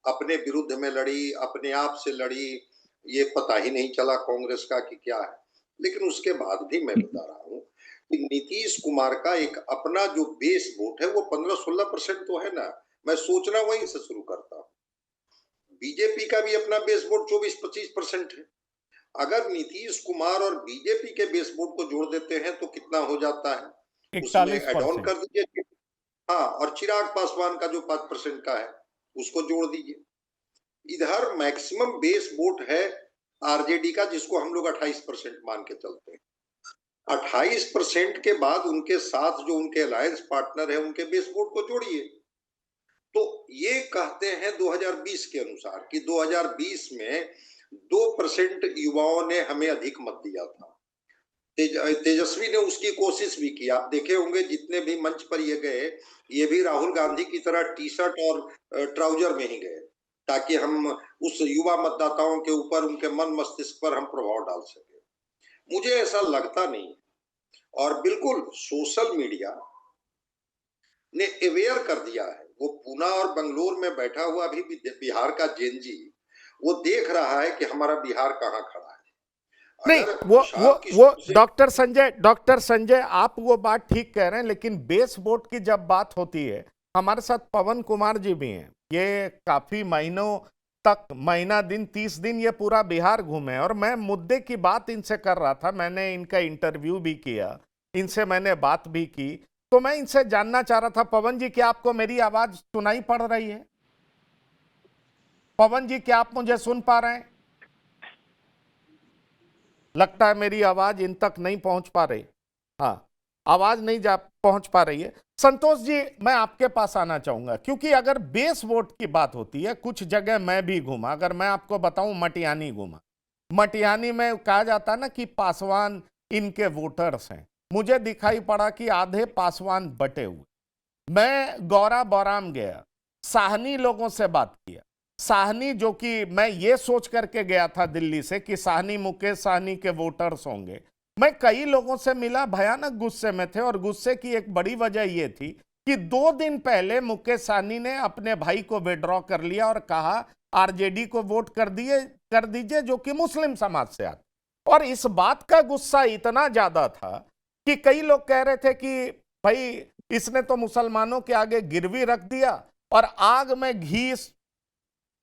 अपने विरुद्ध में लड़ी, अपने आप से लड़ी, ये पता ही नहीं चला कांग्रेस का कि क्या है। लेकिन उसके बाद भी मैं बता रहा हूँ कि नीतीश कुमार का एक अपना जो बेस वोट है वो 15-16% तो है ना। मैं सोचना वहीं से शुरू करता हूँ। बीजेपी का भी अपना बेस वोट 24-25% है। अगर नीतीश कुमार और बीजेपी के बेस वोट को जोड़ देते हैं तो कितना हो जाता है, उसमें एड ऑन कर दीजिए। हाँ, और चिराग पासवान का जो 5% का है उसको जोड़ दीजिए। इधर मैक्सिमम बेस वोट है आरजेडी का, जिसको हम लोग 28% मान के चलते हैं। 28% के बाद उनके साथ जो उनके अलायंस पार्टनर है उनके बेस वोट को जोड़िए। तो ये कहते हैं 2020 के अनुसार कि 2020 में 2% युवाओं ने हमें अधिक मत दिया था। तेजस्वी ने उसकी कोशिश भी की। आप देखे होंगे जितने भी मंच पर ये गए, ये भी राहुल गांधी की तरह टी-शर्ट और ट्राउजर में ही गए, ताकि हम उस युवा मतदाताओं के ऊपर, उनके मन मस्तिष्क पर हम प्रभाव डाल सके। मुझे ऐसा लगता नहीं। और बिल्कुल सोशल मीडिया ने अवेयर कर दिया है। वो पूना और बंगलोर में बैठा हुआ भी बिहार का जेनजी वो देख रहा है कि हमारा बिहार कहाँ खड़ा है। नहीं, अगर वो शाम की वो से डॉक्टर संजय आप वो बात ठीक कह रहे हैं, लेकिन बेस वोट की जब बात होती है, हमारे साथ पवन कुमार जी भी हैं। ये काफी महीनों तक, महीना दिन 30 दिन ये पूरा बिहार घूमे, और मैं मुद्दे की बात इनसे कर रहा था। मैंने इनका इंटरव्यू भी किया, इनसे मैंने बात भी की, तो मैं इनसे जानना चाह रहा था, पवन जी क्या आपको मेरी आवाज सुनाई पड़ रही है? पवन जी क्या आप मुझे सुन पा रहे हैं? लगता है मेरी आवाज इन तक नहीं पहुंच पा रही। हाँ, आवाज नहीं जा पहुंच पा रही है। संतोष जी, मैं आपके पास आना चाहूंगा, क्योंकि अगर बेस वोट की बात होती है, कुछ जगह मैं भी घूमा। अगर मैं आपको बताऊं, मटियानी घूमा। मटियानी में कहा जाता ना कि पासवान इनके वोटर्स हैं। मुझे दिखाई पड़ा कि आधे पासवान बटे हुए। मैं गौरा बौराम गया, साहनी लोगों से बात किया। साहनी, जो कि मैं ये सोच करके गया था दिल्ली से कि साहनी मुकेश साहनी के वोटर्स होंगे, मैं कई लोगों से मिला, भयानक गुस्से में थे। और गुस्से की एक बड़ी वजह यह थी कि 2 दिन पहले मुकेश साहनी ने अपने भाई को विड्रॉ कर लिया और कहा आरजेडी को वोट कर दीजिए, जो कि मुस्लिम समाज से आता। और इस बात का गुस्सा इतना ज्यादा था कि कई लोग कह रहे थे कि भाई इसने तो मुसलमानों के आगे गिरवी रख दिया और आग में घी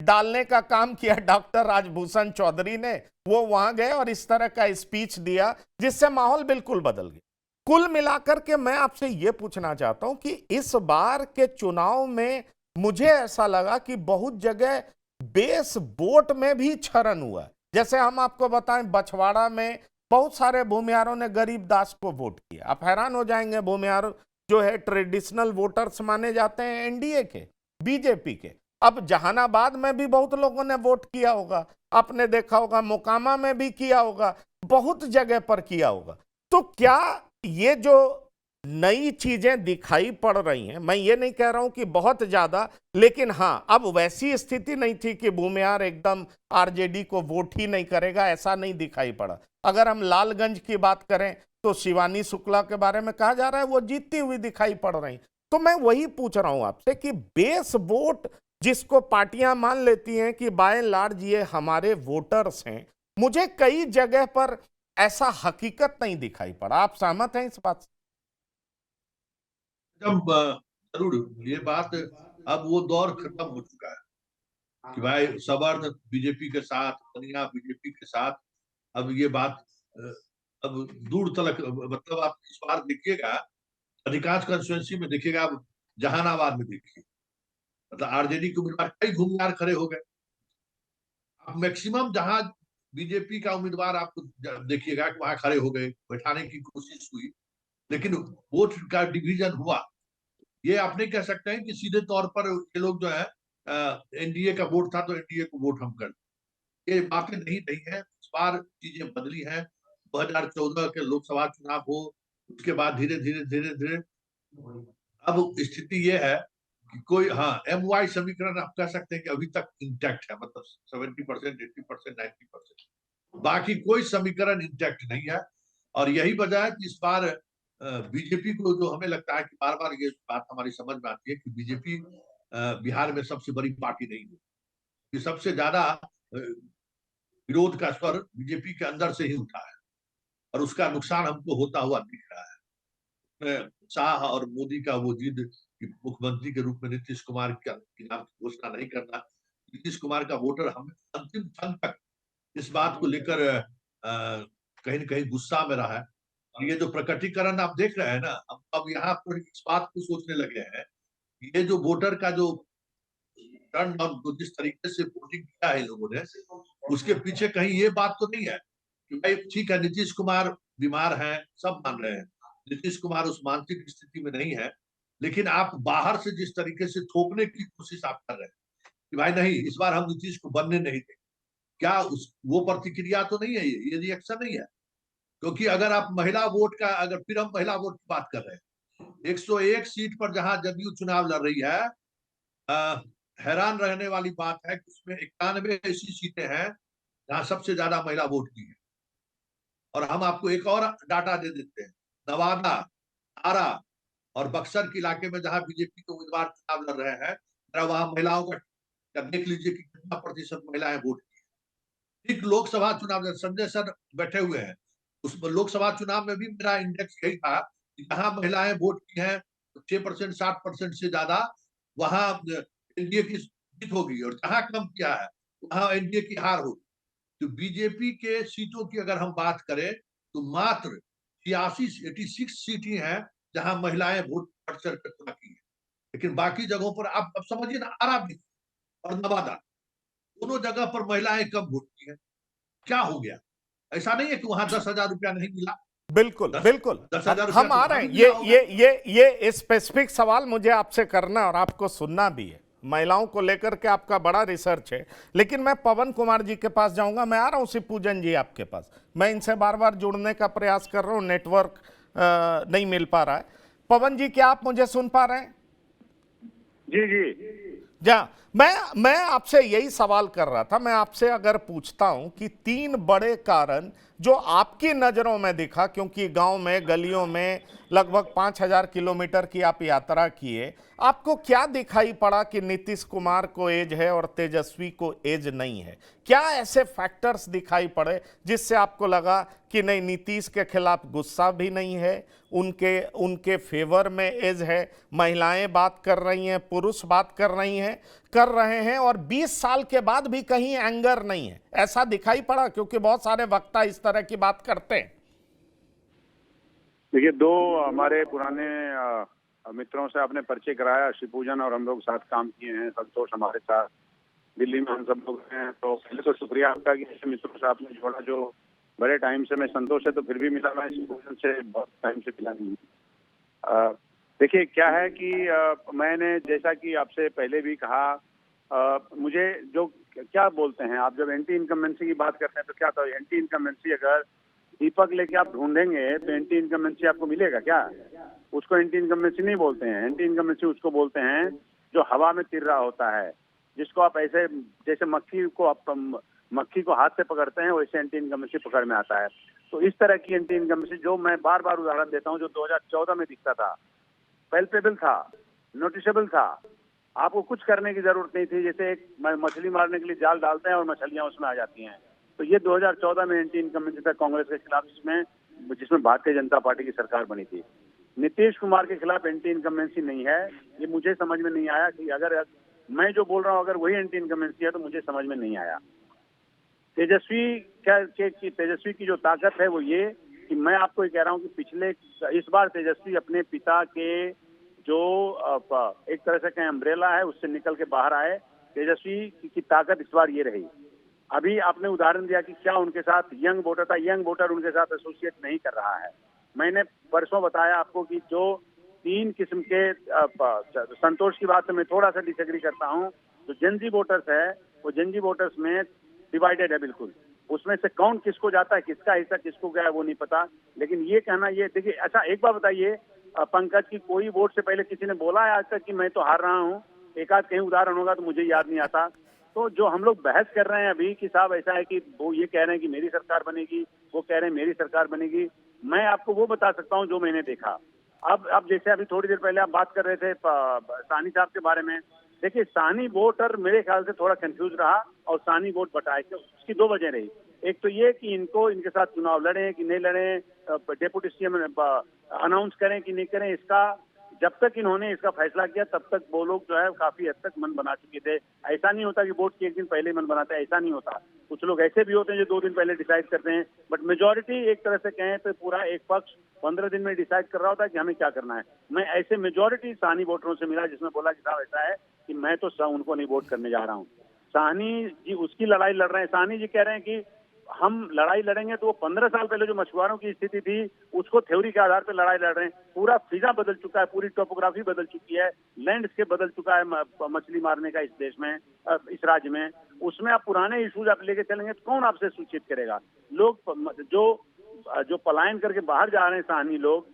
डालने का काम किया डॉक्टर राजभूषण चौधरी ने। वो वहां गए और इस तरह का स्पीच दिया, जिससे माहौल बिल्कुल बदल गया। कुल मिलाकर के मैं आपसे यह पूछना चाहता हूं कि इस बार के चुनाव में मुझे ऐसा लगा कि बहुत जगह बेस वोट में भी क्षरण हुआ। जैसे हम आपको बताएं, बछवाड़ा में बहुत सारे भूमिहारों ने गरीबदास को वोट किया। आप हैरान हो जाएंगे, भूमिहार जो है ट्रेडिशनल वोटर्स माने जाते हैं एनडीए के, बीजेपी के। अब जहानाबाद में भी बहुत लोगों ने वोट किया होगा, आपने देखा होगा, मोकामा में भी किया होगा, बहुत जगह पर किया होगा। तो क्या ये जो नई चीजें दिखाई पड़ रही हैं, मैं ये नहीं कह रहा हूं कि बहुत ज्यादा, लेकिन हां, अब वैसी स्थिति नहीं थी कि भूमिहार एकदम आरजेडी को वोट ही नहीं करेगा, ऐसा नहीं दिखाई पड़ा। अगर हम लालगंज की बात करें तो शिवानी शुक्ला के बारे में कहा जा रहा है वो जीतती हुई दिखाई पड़ रही। तो मैं वही पूछ रहा हूं आपसे कि बेस वोट जिसको पार्टियां मान लेती हैं कि बाय एंड लार्ज ये हमारे वोटर्स हैं, मुझे कई जगह पर ऐसा हकीकत नहीं दिखाई पड़ा। आप सहमत हैं इस बात से? जब जरूर ये बात, अब वो दौर खत्म हो चुका है कि भाई सवर्ण बीजेपी के साथ, कन्या बीजेपी के साथ। अब ये बात अब दूर तलक, मतलब आप इस बार देखिएगा, अधिकांश कंस्टिट्यूएंसी में देखिएगा, अब जहानाबाद में देखिए, मतलब आरजेडी के उम्मीदवार कई भूमिहार खड़े हो गए। अब मैक्सिमम जहां बीजेपी का उम्मीदवार आपको देखिएगा कि वहां खड़े हो गए, बैठाने की कोशिश हुई, लेकिन वोट का डिवीजन हुआ। ये आप नहीं कह सकते हैं कि सीधे तौर पर ये लोग जो है एनडीए का वोट था तो एनडीए को वोट हम कर, ये बातें नहीं है। इस बार चीजें बदली हैं। 2014 के लोकसभा चुनाव हो, उसके बाद धीरे धीरे धीरे धीरे अब स्थिति ये है कि कोई, हाँ, MY समीकरण आप कह सकते हैं कि अभी तक इंटैक्ट है, मतलब 70%, 80%, 90%। बाकी कोई समीकरण इंटैक्ट नहीं है। और यही वजह है कि इस बार बीजेपी को, जो हमें लगता है कि बार बार ये बात हमारी समझ में आती है कि बीजेपी बिहार में सबसे बड़ी पार्टी नहीं है, कि सबसे ज्यादा विरोध का स्वर बीजेपी के अंदर से ही उठा है, और उसका नुकसान हमको होता हुआ दिख रहा है। शाह और मोदी का वो जिद कि मुख्यमंत्री के रूप में नीतीश कुमार के नाम की घोषणा नहीं करना, नीतीश कुमार का वोटर हमें अंतिम क्षण तक इस बात को लेकर कहीं न कहीं गुस्सा में रहा है। और ये जो प्रकटीकरण आप देख रहे हैं ना, अब यहाँ पर इस बात को सोचने लगे हैं, ये जो वोटर का जो टर्न डाउन, जिस तरीके से वोटिंग किया है लोगों ने, उसके पीछे कहीं ये बात तो नहीं है कि भाई ठीक है, नीतीश कुमार बीमार हैं, सब मान रहे हैं, नीतीश कुमार उस मानसिक स्थिति में नहीं है लेकिन आप बाहर से जिस तरीके से थोपने की कोशिश आप कर रहे हैं कि भाई नहीं, इस बार हम नीतीश को बनने नहीं देंगे, क्या उस वो प्रतिक्रिया तो नहीं है, ये रिएक्शन नहीं है। क्योंकि अगर आप महिला वोट का, अगर फिर हम महिला वोट की बात कर रहे हैं, 101 सीट पर जहां जदयू चुनाव लड़ रही है, अ, हैरान रहने वाली बात है कि उसमें 91 ऐसी सीटें हैं जहां सबसे ज्यादा महिला वोट की है। और हम आपको एक और डाटा दे देते हैं, नवादा, आरा और बक्सर के इलाके में जहां बीजेपी के उम्मीदवार चुनाव लड़ रहे हैं, वहां महिलाओं का देख लीजिए कि कितना प्रतिशत महिलाएं वोट की है। ठीक लोकसभा चुनाव में संजय सर बैठे हुए हैं, उस लोकसभा चुनाव में भी मेरा इंडेक्स यही था कि जहां महिलाएं वोट की हैं 6%, 60% से ज्यादा वहां एनडीए की जीत होगी, और जहां कम किया है वहां एनडीए की हार होगी। तो बीजेपी के सीटों की अगर हम बात करें तो मात्र 86 सीट ही हैं जहां महिलाएं वोट बढ़ चढ़ कर चुनाव की है। लेकिन बाकी जगहों पर आप अब समझिए ना, आरा भी और नवादा, दोनों जगह पर महिलाएं कम वोट की है। क्या हो गया? ऐसा नहीं है कि वहां 10,000 रुपया नहीं मिला। बिल्कुल दस बिल्कुल 10,000 रुपया हम तो आ वहां रहे भी हैं। मिला होगा। ये स्पेसिफिक सवाल मुझे आपसे करना और आपको सुनना भी है। महिलाओं को लेकर के आपका बड़ा रिसर्च है, लेकिन मैं पवन कुमार जी के पास जाऊंगा। मैं आ रहा हूं शिवपूजन जी आपके पास। मैं इनसे बार बार जुड़ने का प्रयास कर रहा हूं, नेटवर्क नहीं मिल पा रहा है। पवन जी, क्या आप मुझे सुन पा रहे हैं? जी जी। जा मैं आपसे यही सवाल कर रहा था। मैं आपसे अगर पूछता हूं कि 3 बड़े कारण जो आपकी नजरों में दिखा, क्योंकि गांव में गलियों में लगभग 5,000 किलोमीटर की आप यात्रा किए, आपको क्या दिखाई पड़ा कि नीतीश कुमार को एज है और तेजस्वी को एज नहीं है? क्या ऐसे फैक्टर्स दिखाई पड़े जिससे आपको लगा कि नहीं, नीतीश के खिलाफ गुस्सा भी नहीं है, उनके उनके फेवर में एज है, महिलाएं बात कर रही हैं, पुरुष बात कर रहे हैं, और 20 साल के बाद भी कहीं एंगर नहीं है? ऐसा दिखाई पड़ा? क्योंकि बहुत सारे वक्ता इस तरह की बात करते हैं। देखिए, दो हमारे पुराने मित्रों से आपने परिचय कराया, शिवपूजन और हम लोग साथ काम किए हैं। संतोष हमारे साथ दिल्ली में हम सब लोग हैं। तो पहले तो शुक्रिया आपका कि ऐसे मित्रों से आपने जोड़ा जो बड़े टाइम से। मैं संतोष से तो फिर भी मिला, मैं शिवपूजन से बहुत टाइम से मिला नहीं। देखिए क्या है कि मैंने जैसा कि आपसे पहले भी कहा, मुझे जो क्या बोलते हैं आप, जब एंटी इनकम्बेंसी की बात करते हैं तो क्या, तो एंटी इनकम्बेंसी अगर दीपक लेके आप ढूंढेंगे तो एंटी इनकम्बेंसी आपको मिलेगा क्या? उसको एंटी इनकम्बेंसी नहीं बोलते हैं। एंटी इनकम्बेंसी उसको बोलते हैं जो हवा में तिर रहा होता है, जिसको आप ऐसे जैसे मक्खी को हाथ से पकड़ते हैं, वैसे एंटी इनकम्बेंसी पकड़ में आता है। तो इस तरह की एंटी इनकम्बेंसी जो मैं बार बार उदाहरण देता हूँ, जो 2014 में दिखता था, पैल्पेबल था, नोटिसेबल था, आपको कुछ करने की जरूरत नहीं थी। जैसे एक मछली मारने के लिए जाल डालते हैं और मछलियां उसमें आ जाती हैं। तो ये 2014 में एंटी इनकम्बेंसी था कांग्रेस के खिलाफ, जिसमें भारतीय जनता पार्टी की सरकार बनी थी। नीतीश कुमार के खिलाफ एंटी इनकम्बेंसी नहीं है। ये मुझे समझ में नहीं आया कि अगर मैं जो बोल रहा हूँ अगर वही एंटी इनकम्बेंसी है तो मुझे समझ में नहीं आया। तेजस्वी की जो ताकत है वो ये कि मैं आपको ये कह रहा हूँ कि इस बार तेजस्वी अपने पिता के जो एक तरह से कहें अम्ब्रेला है उससे निकल के बाहर आए। तेजस्वी की ताकत इस बार ये रही। अभी आपने उदाहरण दिया कि क्या उनके साथ यंग वोटर था, यंग वोटर उनके साथ एसोसिएट नहीं कर रहा है। मैंने परसों बताया आपको कि जो 3 किस्म के संतोष की बात से मैं थोड़ा सा डिसएग्री करता हूँ। जो जेनजी वोटर्स है वो जेनजी वोटर्स में डिवाइडेड है बिल्कुल। उसमें से कौन किसको जाता है, किसका हिस्सा किसको गया है वो नहीं पता। लेकिन ये कहना, ये देखिए, अच्छा एक बार बताइए पंकज की कोई वोट से पहले किसी ने बोला है आज तक कि मैं तो हार रहा हूँ? एक आध कहीं उदाहरण होगा तो मुझे याद नहीं आता। तो जो हम लोग बहस कर रहे हैं अभी कि साहब ऐसा है कि वो ये कह रहे हैं कि मेरी सरकार बनेगी, वो कह रहे हैं मेरी सरकार बनेगी, मैं आपको वो बता सकता हूँ जो मैंने देखा। अब जैसे अभी थोड़ी देर पहले आप बात कर रहे थे साहनी साहब के बारे में। देखिए, साहनी वोटर मेरे ख्याल से थोड़ा कंफ्यूज रहा और साहनी वोट बटाए। उसकी 2 वजह रही। एक तो ये कि इनके साथ चुनाव लड़े कि नहीं लड़े, डेप्यूटी सीएम अनाउंस करें कि नहीं करें, इसका जब तक इन्होंने इसका फैसला किया तब तक वो लोग जो है काफी हद तक मन बना चुके थे। ऐसा नहीं होता कि वोट के एक दिन पहले मन बनाते हैं, ऐसा नहीं होता। कुछ लोग ऐसे भी होते हैं जो 2 दिन पहले डिसाइड करते हैं, बट मेजोरिटी एक तरह से कहें तो पूरा एक पक्ष 15 दिन में डिसाइड कर रहा होता है कि हमें क्या करना है। मैं ऐसे मेजोरिटी साहनी वोटरों से मिला जिसमें बोला कि साहब ऐसा है कि मैं तो उनको नहीं वोट करने जा रहा हूँ। साहनी जी उसकी लड़ाई लड़ रहे हैं। साहनी जी कह रहे हैं कि हम लड़ाई लड़ेंगे तो वो 15 साल पहले जो मछुआरों की स्थिति थी उसको थ्योरी के आधार पर लड़ाई लड़ रहे हैं। पूरा फिजा बदल चुका है, पूरी टोपोग्राफी बदल चुकी है, लैंडस्केप बदल चुका है मछली मारने का इस देश में, इस राज्य में। उसमें आप पुराने इश्यूज आप लेके चलेंगे तो कौन आपसे सूचित करेगा? लोग जो पलायन करके बाहर जा रहे हैं स्थानीय लोग,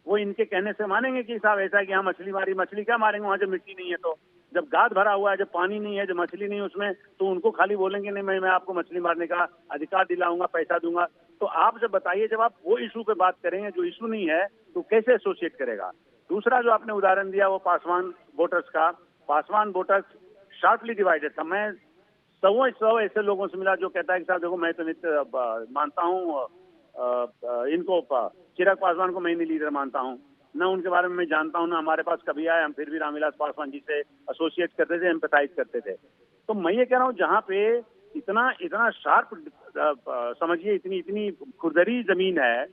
वो इनके कहने से मानेंगे कि साहब ऐसा है कि हाँ मछली मारी? मछली क्या मारेंगे वहां जब मिट्टी नहीं है? तो जब गाद भरा हुआ है, जब पानी नहीं है, जब मछली नहीं है उसमें, तो उनको खाली बोलेंगे नहीं मैं आपको मछली मारने का अधिकार दिलाऊंगा, पैसा दूंगा। तो आप जब बताइए, जब आप वो इशू पे बात करेंगे जो इशू नहीं है तो कैसे एसोसिएट करेगा? दूसरा जो आपने उदाहरण दिया वो पासवान वोटर्स का, पासवान वोटर्स शार्पली डिवाइडेड था। मैं सौ ऐसे लोगों से मिला जो कहता है कि साहब देखो मैं तो नित्य मानता हूँ इनको, चिराग पासवान को मैं नहीं लीडर मानता हूँ, न उनके बारे में मैं जानता हूँ, ना हमारे पास कभी आए, हम फिर भी रामविलास पासवान जी से एसोसिएट करते थे, एम्पैथाइज करते थे। तो मैं ये कह रहा हूँ जहाँ पे इतना शार्प समझिए, इतनी खुरदरी जमीन है,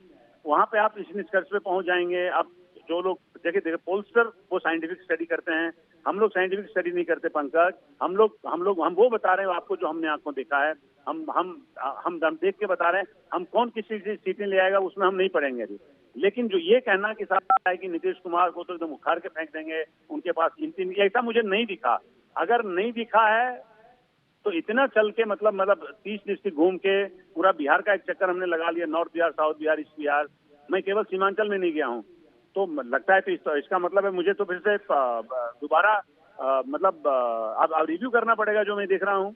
वहाँ पे आप इस निष्कर्ष पे पहुंच जाएंगे। आप जो लोग देखिए पोलस्टर वो साइंटिफिक स्टडी करते हैं, हम लोग साइंटिफिक स्टडी नहीं करते पंकज। हम वो बता रहे हैं आपको जो हमने आंखों देखा है, हम देख के बता रहे हैं। हम कौन किसी सीटें ले आएगा उसमें हम नहीं पड़ेंगे अभी। लेकिन जो ये कहना कि साहब है कि नीतीश कुमार को तो एकदम उखाड़ के फेंक देंगे, उनके पास कीमती, ऐसा मुझे नहीं दिखा। अगर नहीं दिखा है तो इतना चल के मतलब 30 डिस्ट्रिक्ट घूम के पूरा बिहार का एक चक्कर हमने लगा लिया, north Bihar, south Bihar, east Bihar, मैं केवल सीमांचल में नहीं गया हूँ। तो लगता है तो इसका मतलब है मुझे तो फिर से दोबारा अब रिव्यू करना पड़ेगा जो मैं देख रहा हूँ।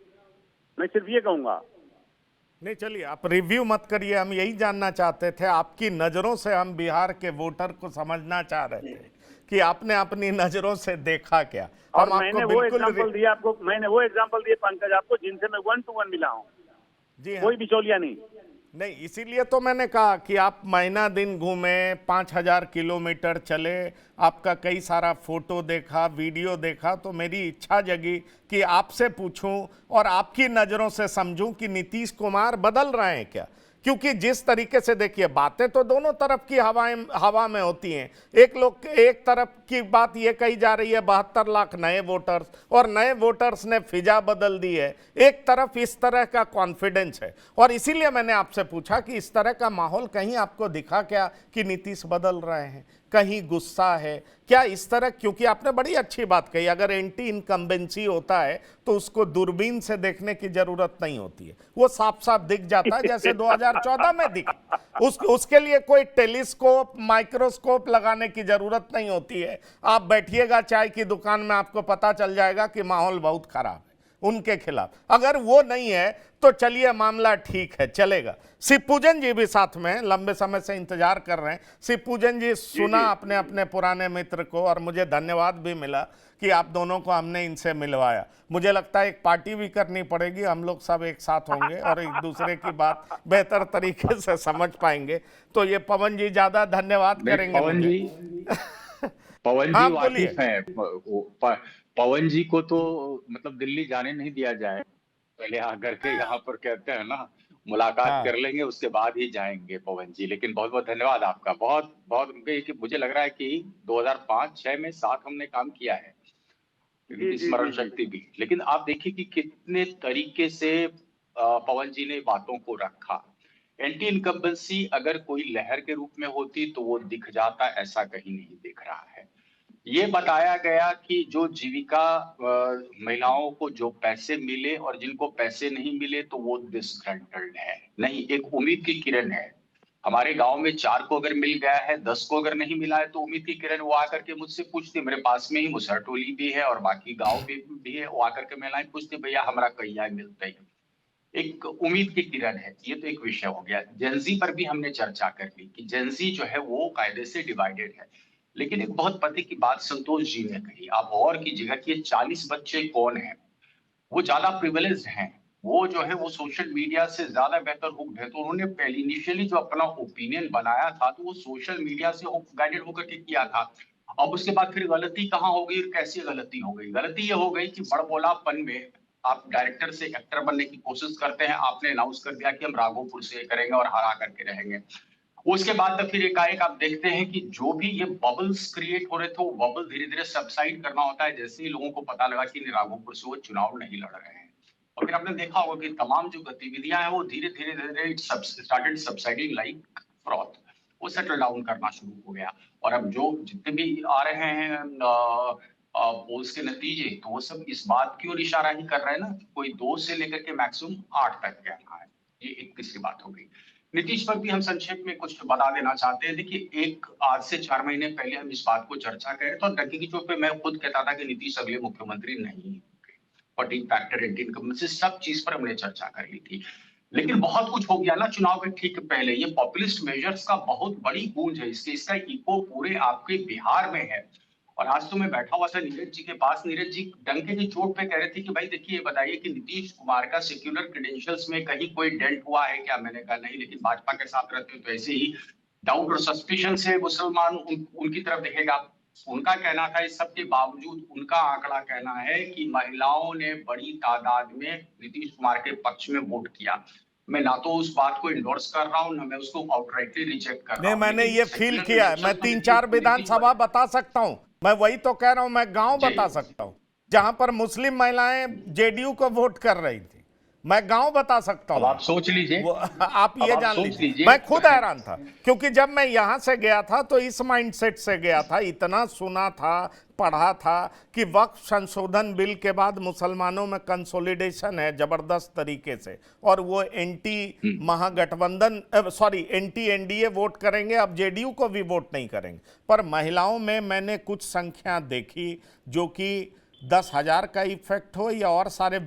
मैं सिर्फ ये कहूंगा। नहीं चलिए, आप रिव्यू मत करिए, हम यही जानना चाहते थे, आपकी नज़रों से हम बिहार के वोटर को समझना चाह रहे थे कि आपने अपनी नज़रों से देखा क्या। और हम मैंने आपको वो बिल्कुल एग्जांपल दिया आपको, मैंने वो एग्जांपल दिए पंकज आपको जिनसे मैं 1 to 1 मिला हूँ, जी हाँ। कोई बिचौलिया नहीं। नहीं, इसीलिए तो मैंने कहा कि आप महीना दिन घूमे, 5000 किलोमीटर चले, आपका कई सारा फोटो देखा, वीडियो देखा, तो मेरी इच्छा जगी कि आपसे पूछूं और आपकी नज़रों से समझूं कि नीतीश कुमार बदल रहे हैं क्या। क्योंकि जिस तरीके से देखिए, बातें तो दोनों तरफ की हवा में होती हैं। एक तरफ की बात ये कही जा रही है 72 लाख नए वोटर्स, और नए वोटर्स ने फिजा बदल दी है। एक तरफ इस तरह का कॉन्फिडेंस है, और इसीलिए मैंने आपसे पूछा कि इस तरह का माहौल कहीं आपको दिखा क्या कि नीतीश बदल रहे हैं, कहीं गुस्सा है क्या इस तरह? क्योंकि आपने बड़ी अच्छी बात कही, अगर एंटी इनकम्बेंसी होता है तो उसको दूरबीन से देखने की जरूरत नहीं होती है, वो साफ साफ दिख जाता है, जैसे 2014 में दिखा। उसके लिए कोई टेलीस्कोप, माइक्रोस्कोप लगाने की जरूरत नहीं होती है। आप बैठिएगा चाय की दुकान में, आपको पता चल जाएगा कि माहौल बहुत खराब है उनके खिलाफ। अगर वो नहीं है तो चलिए मामला ठीक है, चलेगा। शिवपूजन जी भी साथ में लंबे समय से इंतजार कर रहे हैं। शिवपूजन जी, सुना अपने अपने पुराने मित्र को, और मुझे धन्यवाद भी मिला कि आप दोनों को हमने इनसे मिलवाया। मुझे लगता है एक पार्टी भी करनी पड़ेगी, हम लोग सब एक साथ होंगे और एक दूसरे की बात बेहतर तरीके से समझ पाएंगे। तो ये पवन जी ज्यादा धन्यवाद करेंगे पवन हाँ, जी वाकिफ हैं। पवन जी को तो मतलब दिल्ली जाने नहीं दिया जाए, पहले आकर के यहाँ पर कहते हैं ना मुलाकात हाँ। कर लेंगे, उसके बाद ही जाएंगे पवन जी। लेकिन बहुत बहुत धन्यवाद आपका, बहुत बहुत। मुझे लग रहा है कि 2005-6 में साथ हमने काम किया है, स्मरण शक्ति भी। लेकिन आप देखिए कि कितने तरीके से पवन जी ने बातों को रखा। एंटी इनकम्बेंसी अगर कोई लहर के रूप में होती तो वो दिख जाता, ऐसा कहीं नहीं दिख रहा है। ये बताया गया कि जो जीविका महिलाओं को जो पैसे मिले और जिनको पैसे नहीं मिले तो वो डिसग्रंटल्ड है। नहीं, एक उम्मीद की किरण है। हमारे गांव में 4 को अगर मिल गया है, 10 को अगर नहीं मिला है, तो उम्मीद की किरण वो आकर के मुझसे पूछती, मेरे पास में ही मुसहर टोली भी है और बाकी गांव भी है, वो आकर के महिलाएं पूछती, भैया हमारा कहिया मिलता है। एक उम्मीद की किरण है। ये तो एक विषय हो गया। जेंजी पर भी हमने चर्चा कर ली कि जेंजी जो है वो कायदे से डिवाइडेड है। लेकिन एक बहुत पते की बात संतोष जी ने कही, आप और कीजिएगा कि ये 40 बच्चे कौन है, वो ज्यादा प्रिविलेज्ड हैं, वो जो है वो सोशल मीडिया से ज्यादा बेहतर हुक्ड है। तो उन्होंने पहले इनिशियली जो अपना ओपिनियन बनाया था तो वो सोशल मीडिया से गाइडेड होकर के किया था। अब उसके बाद फिर गलती कहाँ हो गई और कैसी गलती हो गई? गलती ये हो गई कि बड़बोलापन में आप डायरेक्टर से एक्टर बनने की कोशिश करते हैं। आपने अनाउंस कर दिया कि हम राघोपुर से करेंगे और हरा करके रहेंगे। उसके बाद तो फिर एकाएक आप देखते हैं कि जो भी ये बबल्स क्रिएट हो रहे थे, वो बबल धीरे धीरे सबसाइड करना होता है। जैसे ही लोगों को पता लगा कि राघोपुर से वो चुनाव नहीं लड़ रहे हैं, और फिर आपने देखा होगा कि तमाम जो गतिविधियां हैं वो धीरे धीरे धीरे it started subsiding like froth, वो सेटल डाउन करना शुरू हो गया। और अब जो जितने भी आ रहे हैं पोल्स के नतीजे, तो वो सब इस बात की ओर इशारा ही कर रहे हैं ना कि कोई 2 से लेकर के मैक्सिमम 8 तक कहना है। ये एक तीसरी बात हो गई। नीतीश पर भी हम संक्षेप में कुछ बता देना चाहते हैं। देखिए, आज से 4 महीने पहले हम इस बात को चर्चा कर रहे थे और डंके की चोट पे मैं खुद कहता था कि नीतीश अगले मुख्यमंत्री नहीं, 14 फैक्टर, एंटी इनकम्बेंसी, सब चीज पर हमने चर्चा कर ली थी। लेकिन बहुत कुछ हो गया ना चुनाव के ठीक पहले। ये पॉपुलिस्ट मेजर्स का बहुत बड़ी गूंज है, इसका इको पूरे आपके बिहार में है। और आज तो मैं बैठा हुआ था नीरज जी के पास, नीरज जी डंके की चोट पे कह रहे थे कि भाई देखिए, ये बताइए कि नीतीश कुमार का सेक्युलर क्रेडेंशियल्स में कहीं कोई डेंट हुआ है क्या? मैंने कहा नहीं, लेकिन भाजपा के साथ रहते हो तो ऐसे ही डाउट और सस्पिशन से मुसलमान उनकी तरफ देखेगा। उनका कहना था, इस सब के बावजूद उनका आंकड़ा कहना है कि महिलाओं ने बड़ी तादाद में नीतीश कुमार के पक्ष में वोट किया। मैं ना तो उस बात को इंडोर्स कर रहा हूं, ना मैं उसको आउटराइटली रिजेक्ट कर रहा नहीं, हूं। मैंने लेकिन ये फील सेक्युलर किया है। मैं क्रेडेंशियल 3-4 विधानसभा बता सकता हूं। मैं वही तो कह रहा हूं, मैं गांव जी। बता सकता हूं जहां पर मुस्लिम महिलाएं जेडीयू को वोट कर रही थी। मैं गांव बता सकता अब हूं। आप सोच लीजिए, आप अब ये आप जान सोच लीजिए, लीजिए। मैं खुद हैरान था क्योंकि जब मैं यहां से गया था तो इस माइंडसेट से गया था, इतना सुना था, पढ़ा था कि वक्फ संशोधन बिल के बाद मुसलमानों में कंसोलिडेशन है जबरदस्त तरीके से, और वो एंटी महागठबंधन, सॉरी एंटी एनडीए वोट करेंगे, अब जेडीयू को भी वोट नहीं करेंगे। पर महिलाओं में मैंने कुछ संख्या देखी जो कि 10,000 का इफेक्ट हो या और सारे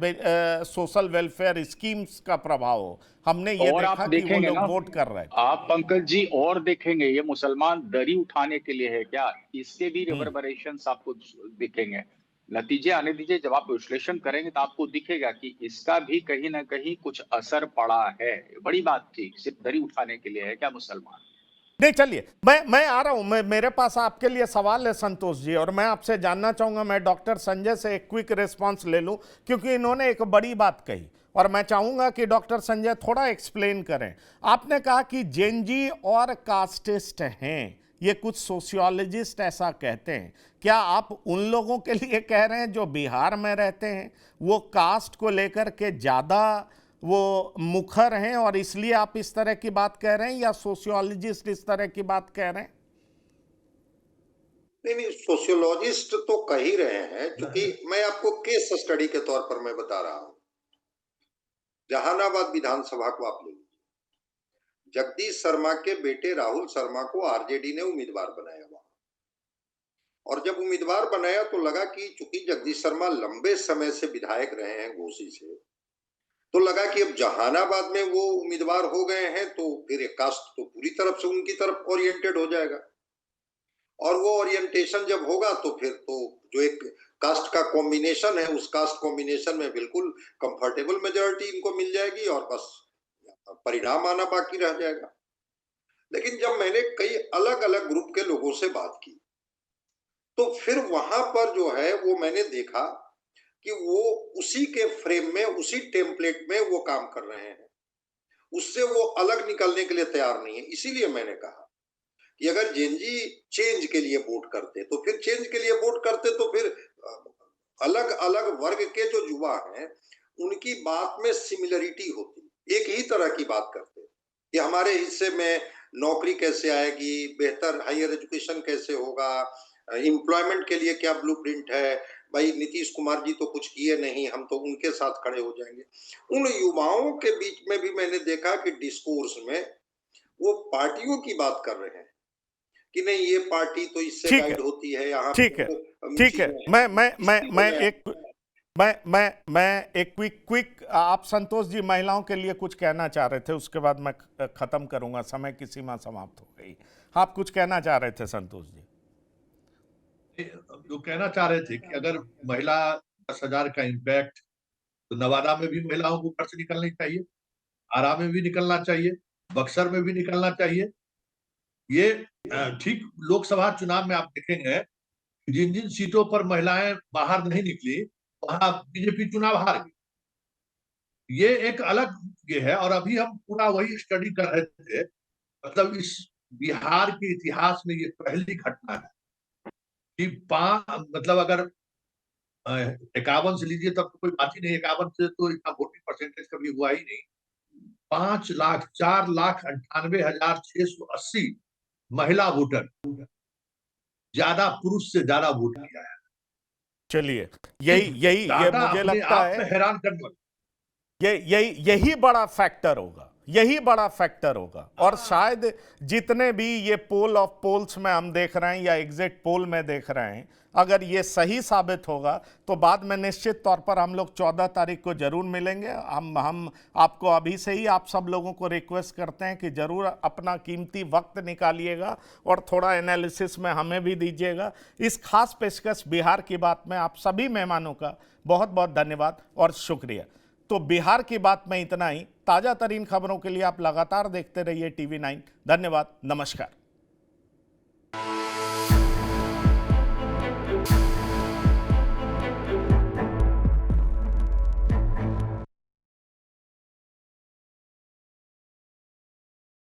सोशल वेलफेयर स्कीम्स का प्रभाव हो, हमने ये और आप देखा कि वो देखेंगे लोग ना, वोट कर रहे थे। आप पंकज जी और देखेंगे, ये मुसलमान दरी उठाने के लिए है क्या? इसके भी रिवर्बरेशंस आपको दिखेंगे। नतीजे आने दीजिए, जब आप विश्लेषण करेंगे तो आपको दिखेगा कि इसका भी कहीं ना कहीं कुछ असर पड़ा है। बड़ी बात थी, सिर्फ दरी उठाने के लिए है क्या मुसलमान? नहीं, चलिए, मैं आ रहा हूं। मेरे पास आपके लिए सवाल है संतोष जी, और मैं आपसे जानना चाहूंगा, मैं डॉक्टर संजय से एक क्विक रिस्पांस ले लूं क्योंकि इन्होंने एक बड़ी बात कही और मैं चाहूंगा कि डॉक्टर संजय थोड़ा एक्सप्लेन करें। आपने कहा कि जेनजी और कास्टिस्ट हैं, ये कुछ सोशियोलॉजिस्ट ऐसा कहते हैं। क्या आप उन लोगों के लिए कह रहे हैं जो बिहार में रहते हैं, वो कास्ट को लेकर के ज्यादा वो मुखर हैं और इसलिए आप इस तरह की बात कह रहे हैं, या सोशियोलॉजिस्ट इस तरह की बात कह रहे हैं? नहीं, सोशियोलॉजिस्ट तो कह ही रहे हैं, क्योंकि मैं आपको केस स्टडी के तौर पर मैं बता रहा हूं। जहानाबाद विधानसभा को आप ले लीजिए, जगदीश शर्मा के बेटे राहुल शर्मा को आरजेडी ने उम्मीदवार बनाया वहां, और जब उम्मीदवार बनाया तो लगा कि चूंकि जगदीश शर्मा लंबे समय से विधायक रहे हैं घोसी से, तो लगा कि अब जहानाबाद में वो उम्मीदवार हो गए हैं तो फिर एक कास्ट तो पूरी तरफ से उनकी तरफ ओरिएंटेड हो जाएगा, और वो ओरिएंटेशन जब होगा तो फिर तो जो एक कास्ट का कॉम्बिनेशन है, उस कास्ट कॉम्बिनेशन में बिल्कुल कंफर्टेबल मेजोरिटी इनको मिल जाएगी और बस परिणाम आना बाकी रह जाएगा। लेकिन जब मैंने कई अलग अलग ग्रुप के लोगों से बात की तो फिर वहां पर जो है वो मैंने देखा कि वो उसी के फ्रेम में, उसी टेम्पलेट में वो काम कर रहे हैं, उससे वो अलग निकलने के लिए तैयार नहीं है। इसीलिए मैंने कहा कि अगर जेनजी चेंज के लिए वोट करते तो फिर चेंज के लिए वोट करते, तो फिर अलग अलग वर्ग के जो युवा हैं उनकी बात में सिमिलरिटी होती, एक ही तरह की बात करते कि हमारे हिस्से में नौकरी कैसे आएगी, बेहतर हायर एजुकेशन कैसे होगा, एम्प्लॉयमेंट के लिए क्या ब्लूप्रिंट है। भाई नीतीश कुमार जी तो कुछ किए नहीं, हम तो उनके साथ खड़े हो जाएंगे। उन युवाओं के बीच में भी मैंने देखा कि डिस्कोर्स में वो पार्टियों की बात कर रहे हैं कि नहीं ये पार्टी तो इससे ठीक है, गाइड होती है, यहाँ ठीक है, ठीक है। मैं एक क्विक आप संतोष जी महिलाओं के लिए कुछ कहना चाह रहे थे, उसके बाद मैं खत्म करूंगा, समय की सीमा समाप्त हो गई। आप कुछ कहना चाह रहे थे संतोष जी? जो कहना चाह रहे थे कि अगर महिला 10,000 का इम्पैक्ट, तो नवादा में भी महिलाओं को घर से निकलनी चाहिए, आरा में भी निकलना चाहिए, बक्सर में भी निकलना चाहिए। ये ठीक लोकसभा चुनाव में आप देखेंगे जिन जिन सीटों पर महिलाएं बाहर नहीं निकली वहां बीजेपी चुनाव हार गई। ये एक अलग ये है, और अभी हम पूरा वही स्टडी कर रहे थे। मतलब इस बिहार के इतिहास में ये पहली घटना है कि मतलब अगर 51 से लीजिए तब तो कोई बात ही नहीं, 51 से तो इतना वोटिंग परसेंटेज कभी हुआ ही नहीं। 5,04,98,680 महिला वोटर, ज्यादा पुरुष से ज्यादा वोट किया है। चलिए, ये डाटा मुझे अपने लगता आप है में हैरान करने वाला। यही बड़ा फैक्टर होगा, यही बड़ा फैक्टर होगा। और शायद जितने भी ये पोल ऑफ पोल्स में हम देख रहे हैं या एग्जिट पोल में देख रहे हैं, अगर ये सही साबित होगा तो बाद में निश्चित तौर पर हम लोग 14 तारीख को जरूर मिलेंगे। हम आपको अभी से ही आप सब लोगों को रिक्वेस्ट करते हैं कि जरूर अपना कीमती वक्त निकालिएगा और थोड़ा एनालिसिस में हमें भी दीजिएगा। इस खास पेशकश बिहार की बात में आप सभी मेहमानों का बहुत बहुत धन्यवाद और शुक्रिया। तो बिहार की बात में इतना ही। ताजा तरीन खबरों के लिए आप लगातार देखते रहिए TV9। धन्यवाद, नमस्कार।